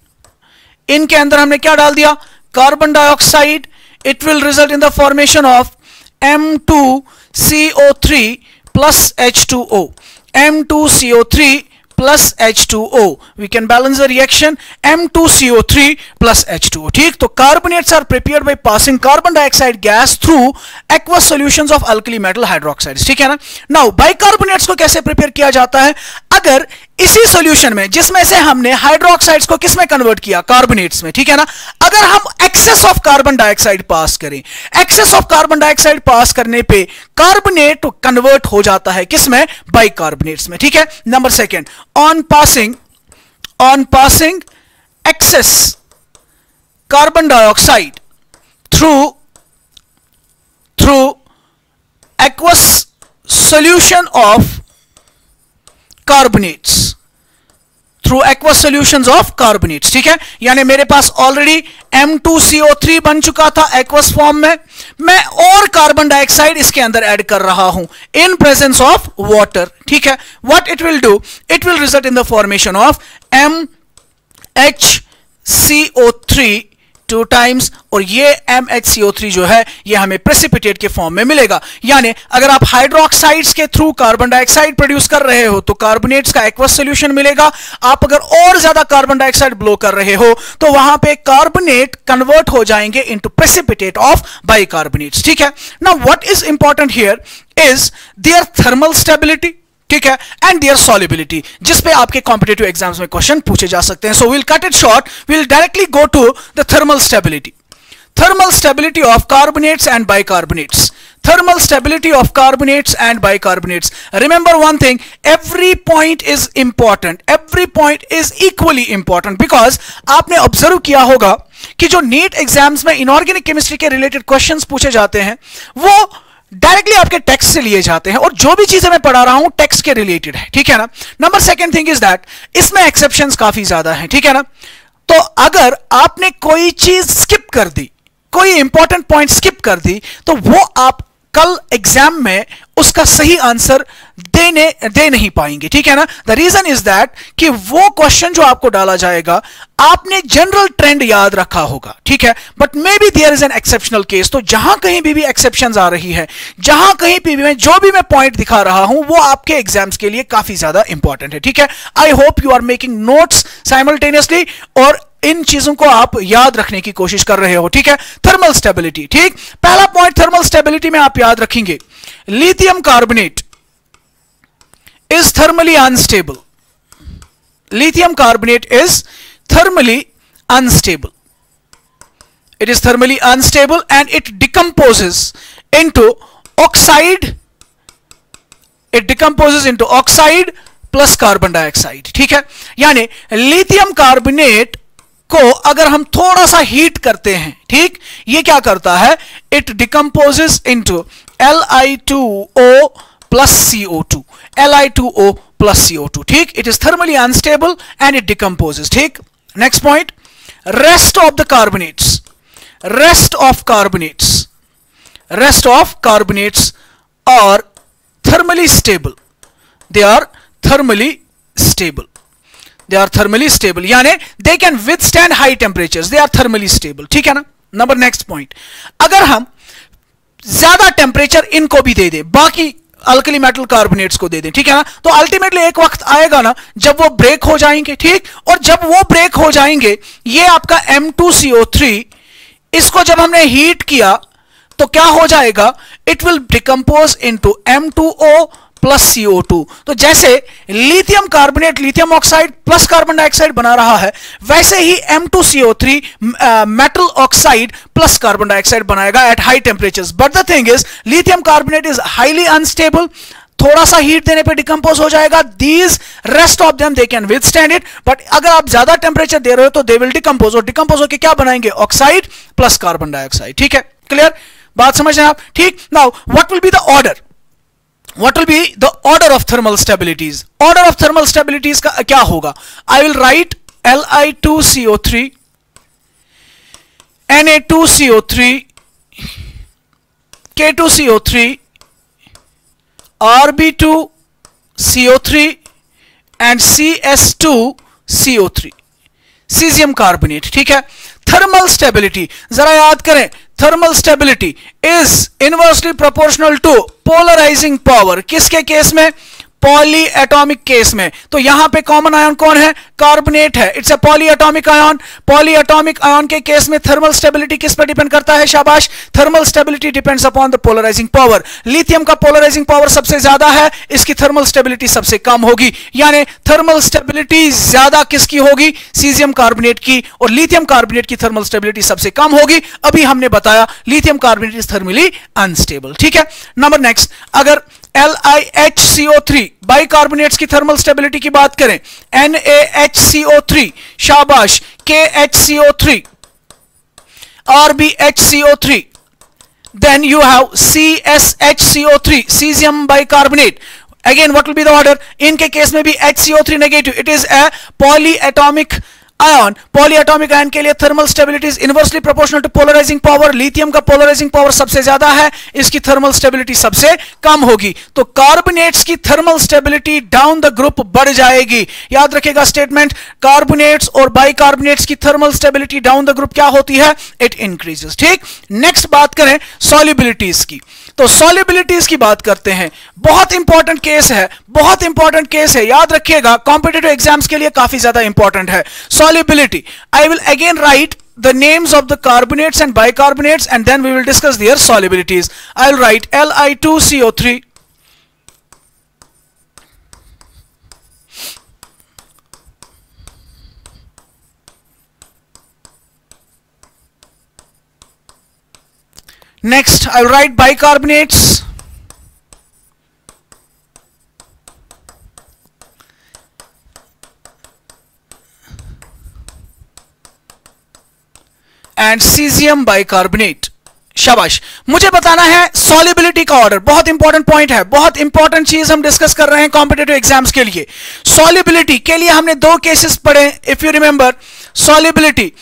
इनके अंदर हमने क्या डाल दिया? Carbon dioxide. It will result in the formation of M2CO3 plus H2O. M2CO3 plus H2O. We can balance the reaction M2CO3 plus H2O. ठीक, तो carbonates are prepared by passing carbon dioxide gas through aqueous solutions of alkali metal hydroxides. ठीक है ना? Now bicarbonates को कैसे प्रिपेयर किया जाता है? अगर इसी सॉल्यूशन में जिसमें से हमने हाइड्रोक्साइड्स को किसमें कन्वर्ट किया? कार्बोनेट्स में। ठीक है ना, अगर हम एक्सेस ऑफ कार्बन डाइऑक्साइड पास करें, एक्सेस ऑफ कार्बन डाइऑक्साइड पास करने पे कार्बोनेट कन्वर्ट हो जाता है किसमें? बाइकार्बोनेट्स में। ठीक है, number second, on passing excess carbon dioxide through aqueous solution of carbonates, through aqueous solutions of carbonates. ठीक है, यानी मेरे पास ऑलरेडी M2CO3 बन चुका था एक्वस फॉर्म में, मैं और कार्बन डाइऑक्साइड इसके अंदर ऐड कर रहा हूं इन प्रेजेंस ऑफ वाटर। ठीक है, what it will do? It will result in the formation of MHCO3 two times, और ये MHCO3 जो है ये हमें प्रेसिपिटेट के फॉर्म में मिलेगा। यानी अगर आप हाइड्रोक्साइड्स के थ्रू कार्बन डाइऑक्साइड प्रोड्यूस कर रहे हो तो कार्बोनेट्स का एक्वस सॉल्यूशन मिलेगा। आप अगर और ज्यादा कार्बन डाइऑक्साइड ब्लो कर रहे हो तो वहां पे कार्बोनेट कन्वर्ट हो जाएंगे इनटू प्रेसिपिटेट ऑफ बाइकार्बोनेट्स। ठीक है, now what is important here is their thermal stability, ठीक है, एंड देयर सॉल्युबिलिटी, जिस पे आपके कॉम्पिटिटिव एग्जाम्स में क्वेश्चन पूछे जा सकते हैं। So we'll cut it short, we'll directly go to the thermal stability. Thermal stability of carbonates and bicarbonates. Thermal stability of carbonates and bicarbonates. Remember one thing, every point is important. Every point is equally important because आपने ऑब्जर्व किया होगा कि जो नीट एग्जाम्स में इनऑर्गेनिक केमिस्ट्री के रिलेटेड क्वेश्चंस पूछे जाते हैं वो डायरेक्टली आपके टेक्स्ट से लिए जाते हैं, और जो भी चीजें मैं पढ़ा रहा हूं टेक्स्ट के रिलेटेड है। ठीक है ना? Number second thing is that इसमें एक्सेप्शंस काफी ज्यादा हैं। ठीक है ना? तो अगर आपने कोई चीज स्किप कर दी, कोई इंपॉर्टेंट पॉइंट स्किप कर दी, तो वो आप कल एग्जाम में उसका सही आंसर दे नहीं पाएंगे। ठीक है ना? द रीजन इज दैट कि वो क्वेश्चन जो आपको डाला जाएगा आपने जनरल ट्रेंड याद रखा होगा। ठीक है, but may be there is an exceptional case. तो जहां कहीं भी एक्सेप्शंस आ रही है, जहां कहीं भी मैं जो भी मैं पॉइंट दिखा रहा हूं वो आपके एग्जाम्स के लिए काफी ज्यादा इंपॉर्टेंट है। ठीक है, I hope you are making notes simultaneously और इन चीजों को आप याद रखने की कोशिश कर रहे हो। ठीक है, थर्मल स्टेबिलिटी। ठीक, पहला पॉइंट थर्मल स्टेबिलिटी में आप याद रखेंगे, lithium carbonate is thermally unstable. Lithium carbonate is thermally unstable. It is thermally unstable and it decomposes into oxide. It decomposes into oxide plus carbon dioxide. ठीक है, यानी लिथियम कार्बोनेट को अगर हम थोड़ा सा हीट करते हैं, ठीक, ये क्या करता है? It decomposes into Li2O plus CO2. Li2O plus CO2. ठीक, it is thermally unstable and it decomposes. ठीक, next point, rest of the carbonates, rest of carbonates are thermally stable. They are thermally stable. They are thermally stable, यानी they can withstand high temperatures. They are thermally stable. ठीक है ना? नंबर नेक्स्ट पॉइंट, अगर हम ज्यादा टेम्परेचर इनको भी दे दें, बाकी अल्कली मेटल कार्बोनेट्स को दे दें, ठीक है ना, तो अल्टीमेटली एक वक्त आएगा ना जब वो ब्रेक हो जाएंगे। ठीक, और जब वो ब्रेक हो जाएंगे, ये आपका M2CO3, इसको जब हमने हीट किया तो क्या हो जाएगा? It will decompose into M2O plus CO2। तो जैसे lithium carbonate lithium oxide plus carbon dioxide बना रहा है, वैसे ही M2CO3 metal oxide plus carbon dioxide बनाएगा at high temperatures. But the thing is lithium carbonate is highly unstable, थोड़ा सा हीट देने पे डिकम्पोज हो जाएगा। These rest of them they can withstand it, but अगर आप ज्यादा टेम्परेचर दे रहे हो तो दे विल डिकम्पोज, और डिकम्पोज होकर क्या बनाएंगे? Oxide plus carbon dioxide. ठीक है, क्लियर? बात समझ रहे हैं आप? ठीक। Now what will be the order? What will be the order of thermal stabilities? Order of thermal stabilities का क्या होगा? I will write Li2CO3, Na2CO3, K2CO3, Rb2CO3 and CS2CO3, caesium carbonate. ठीक है। थर्मल स्टेबिलिटी जरा याद करें, thermal stability is inversely proportional to polarising power. किसके केस में? पॉली एटॉमिक केस में। तो यहां पे कॉमन आयन कौन है? कार्बोनेट है। It's a polyatomic ion. Polyatomic ion के केस में थर्मल स्टेबिलिटी किस पर डिपेंड करता है? शाबाश, thermal stability depends upon the polarising power. Lithium का पोलराइजिंग पावर सबसे ज्यादा है, इसकी थर्मल स्टेबिलिटी सबसे कम होगी, यानी थर्मल स्टेबिलिटी ज्यादा किसकी होगी? सीजियम कार्बोनेट की, और लिथियम कार्बोनेट की थर्मल स्टेबिलिटी सबसे कम होगी। अभी हमने बताया lithium carbonate is thermally unstable. ठीक है। नंबर नेक्स्ट, अगर LiHCO3 बाइकार्बोनेट्स की थर्मल स्टेबिलिटी की बात करें, NaHCO3, शाबाश, KHCO3, RbHCO3, then you have CSHCO3, cesium bicarbonate. Again, what will be the order? इनके केस में भी HCO3 negative, it is a polyatomic ion. Polyatomic ion के लिए thermal stability is inversely proportional to polarising power. Lithium का पोलराइजिंग पावर सबसे ज्यादा है, इसकी थर्मल स्टेबिलिटी सबसे कम होगी। तो कार्बोनेट्स की thermal stability down the group बढ़ जाएगी। याद रखिएगा स्टेटमेंट, कार्बोनेट्स और बाइकार्बोनेट्स की thermal stability down the group क्या होती है? It increases. ठीक। नेक्स्ट बात करें सॉल्युबिलिटीज की, तो सॉल्युबिलिटीज की बात करते हैं। बहुत इंपॉर्टेंट केस है, बहुत इंपॉर्टेंट केस है, याद रखिएगा, कॉम्पिटिटिव एग्जाम्स के लिए काफी ज्यादा इंपॉर्टेंट है solubility. I will again write the names of the carbonates and bicarbonates and then we will discuss their solubilities. I will write Li2CO3, next I will write bicarbonates, and caesium bicarbonate. शाबाश। मुझे बताना है सॉल्युबिलिटी का ऑर्डर, बहुत इंपॉर्टेंट पॉइंट है, बहुत इंपॉर्टेंट चीज हम डिस्कस कर रहे हैं कॉम्पिटिटिव एग्जाम्स के लिए। सॉल्युबिलिटी के लिए हमने दो केसेस पढ़े, if you remember. Solubility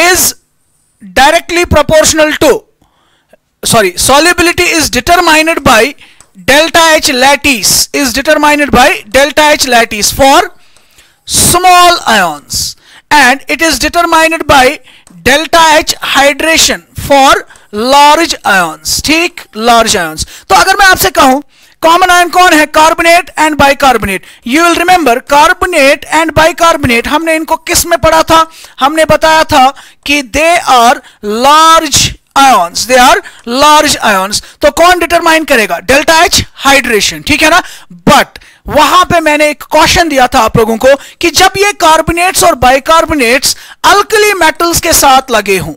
is directly proportional to, sorry, solubility is determined by delta H lattice, is determined by delta H lattice for small ions, and it is determined by delta H hydration for large ions। ठीक, large ions। तो अगर मैं आपसे कहूं कॉमन आयन कौन है? Carbonate and bicarbonate. You will remember carbonate and bicarbonate हमने इनको किस में पढ़ा था? हमने बताया था कि they are large ions, they are large ions. तो कौन डिटरमाइन करेगा? Delta H hydration. ठीक है ना। बट वहां पे मैंने एक क्वेश्चन दिया था आप लोगों को कि जब ये कार्बोनेट्स और बाइकार्बोनेट्स अल्कली मेटल्स के साथ लगे हों,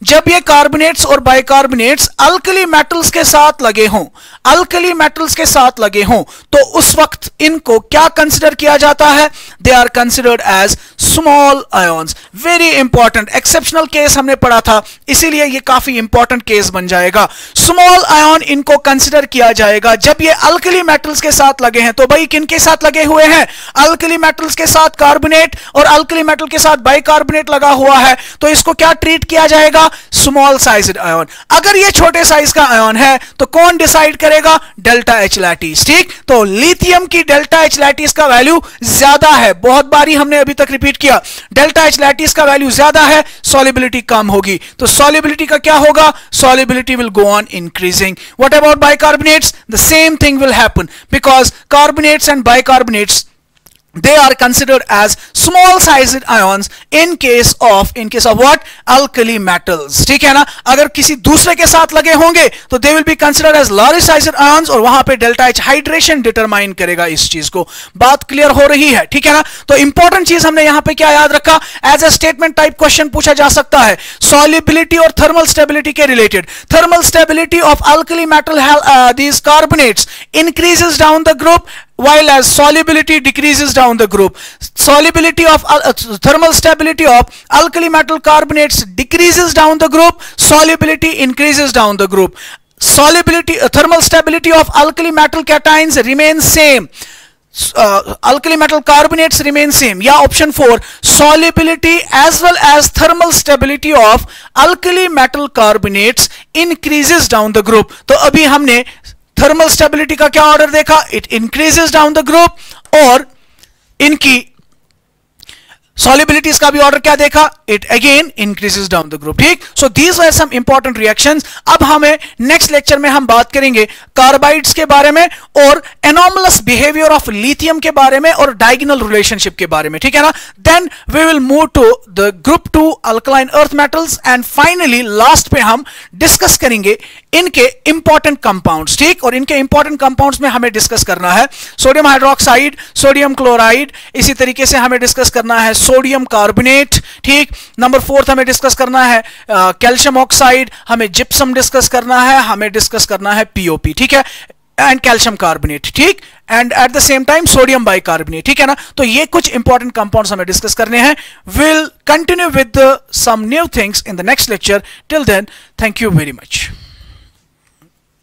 जब ये कार्बोनेट्स और बाइकार्बोनेट्स अल्कली मेटल्स के साथ लगे हों, अल्कली मेटल्स के साथ लगे हों, तो उस वक्त इनको क्या कंसिडर किया जाता है? They are considered as small ions. Very important, exceptional case हमने पढ़ा था, इसीलिए ये काफी इंपॉर्टेंट केस बन जाएगा। स्मॉल आयन इनको कंसिडर किया जाएगा जब ये अल्कली मेटल्स के साथ लगे हैं। तो भाई किन के साथ लगे हुए हैं? अल्कली मेटल्स के साथ कार्बोनेट और अल्कली मेटल के साथ बाइकार्बोनेट लगा हुआ है, तो इसको क्या ट्रीट किया जाएगा? Small sized ion. अगर ये छोटे साइज का आयन है तो कौन डिसाइड करेगा? Delta H lattice. ठीक। तो लिथियम की डेल्टा एच लैटिस का वैल्यू ज्यादा है, बहुत बारी हमने अभी तक रिपीट किया, डेल्टा एच लैटिस का वैल्यू ज्यादा है, सॉल्युबिलिटी कम होगी। तो सॉल्युबिलिटी का क्या होगा? Solubility will go on increasing. What about bicarbonates? The same thing will happen because carbonates and bicarbonates they are considered as small sized ions in case of what? Alkali metals. ठीक है ना? अगर किसी दूसरे के साथ लगे होंगे तो they will be considered as large sized ions, और वहां पे डेल्टा H हाइड्रेशन डिटरमाइन करेगा इस चीज को. बात क्लियर हो रही है? ठीक है ना? तो इंपॉर्टेंट चीज हमने यहां पे क्या याद रखा? As a statement type question पूछा जा सकता है सॉल्युबिलिटी और थर्मल स्टेबिलिटी के related. Thermal stability of alkali metal these carbonates increases down the group, while as solubility decreases down the group. Solubility of thermal stability of alkali metal carbonates decreases down the group, solubility increases down the group. Solubility thermal stability of alkali metal cations remains same, alkali metal carbonates remain same. या option 4, solubility as well as thermal stability of alkali metal carbonates increases down the group. तो अभी हमने थर्मल स्टेबिलिटी का क्या ऑर्डर देखा? It increases down the group, और इनकी solubilities का भी ऑर्डर क्या देखा? It again increases down the group. ठीक. So these were some important reactions. अब हमें नेक्स्ट लेक्चर में हम बात करेंगे कार्बाइड्स के बारे में, और एनॉमलस बिहेवियर ऑफ लिथियम के बारे में, और डायगोनल रिलेशनशिप के बारे में. ठीक है ना? Then we will move to the group 2 alkaline earth metals, and finally last पे हम डिस्कस करेंगे इनके इंपॉर्टेंट कंपाउंड्स. ठीक. और इनके इंपॉर्टेंट कंपाउंड्स में हमें डिस्कस करना है सोडियम हाइड्रोक्साइड, सोडियम क्लोराइड, इसी तरीके से हमें डिस्कस करना है सोडियम कार्बोनेट. ठीक. नंबर 4 हमें डिस्कस करना है कैल्शियम ऑक्साइड, हमें जिप्सम डिस्कस करना है, हमें डिस्कस करना है पीओपी. ठीक है, एंड कैल्शियम कार्बोनेट. ठीक. And at the same time sodium bicarbonate. ठीक है ना? तो ये कुछ इंपॉर्टेंट कंपाउंड्स हमें डिस्कस करने हैं. Will continue with some new things in the next lecture. Till then, thank you very much.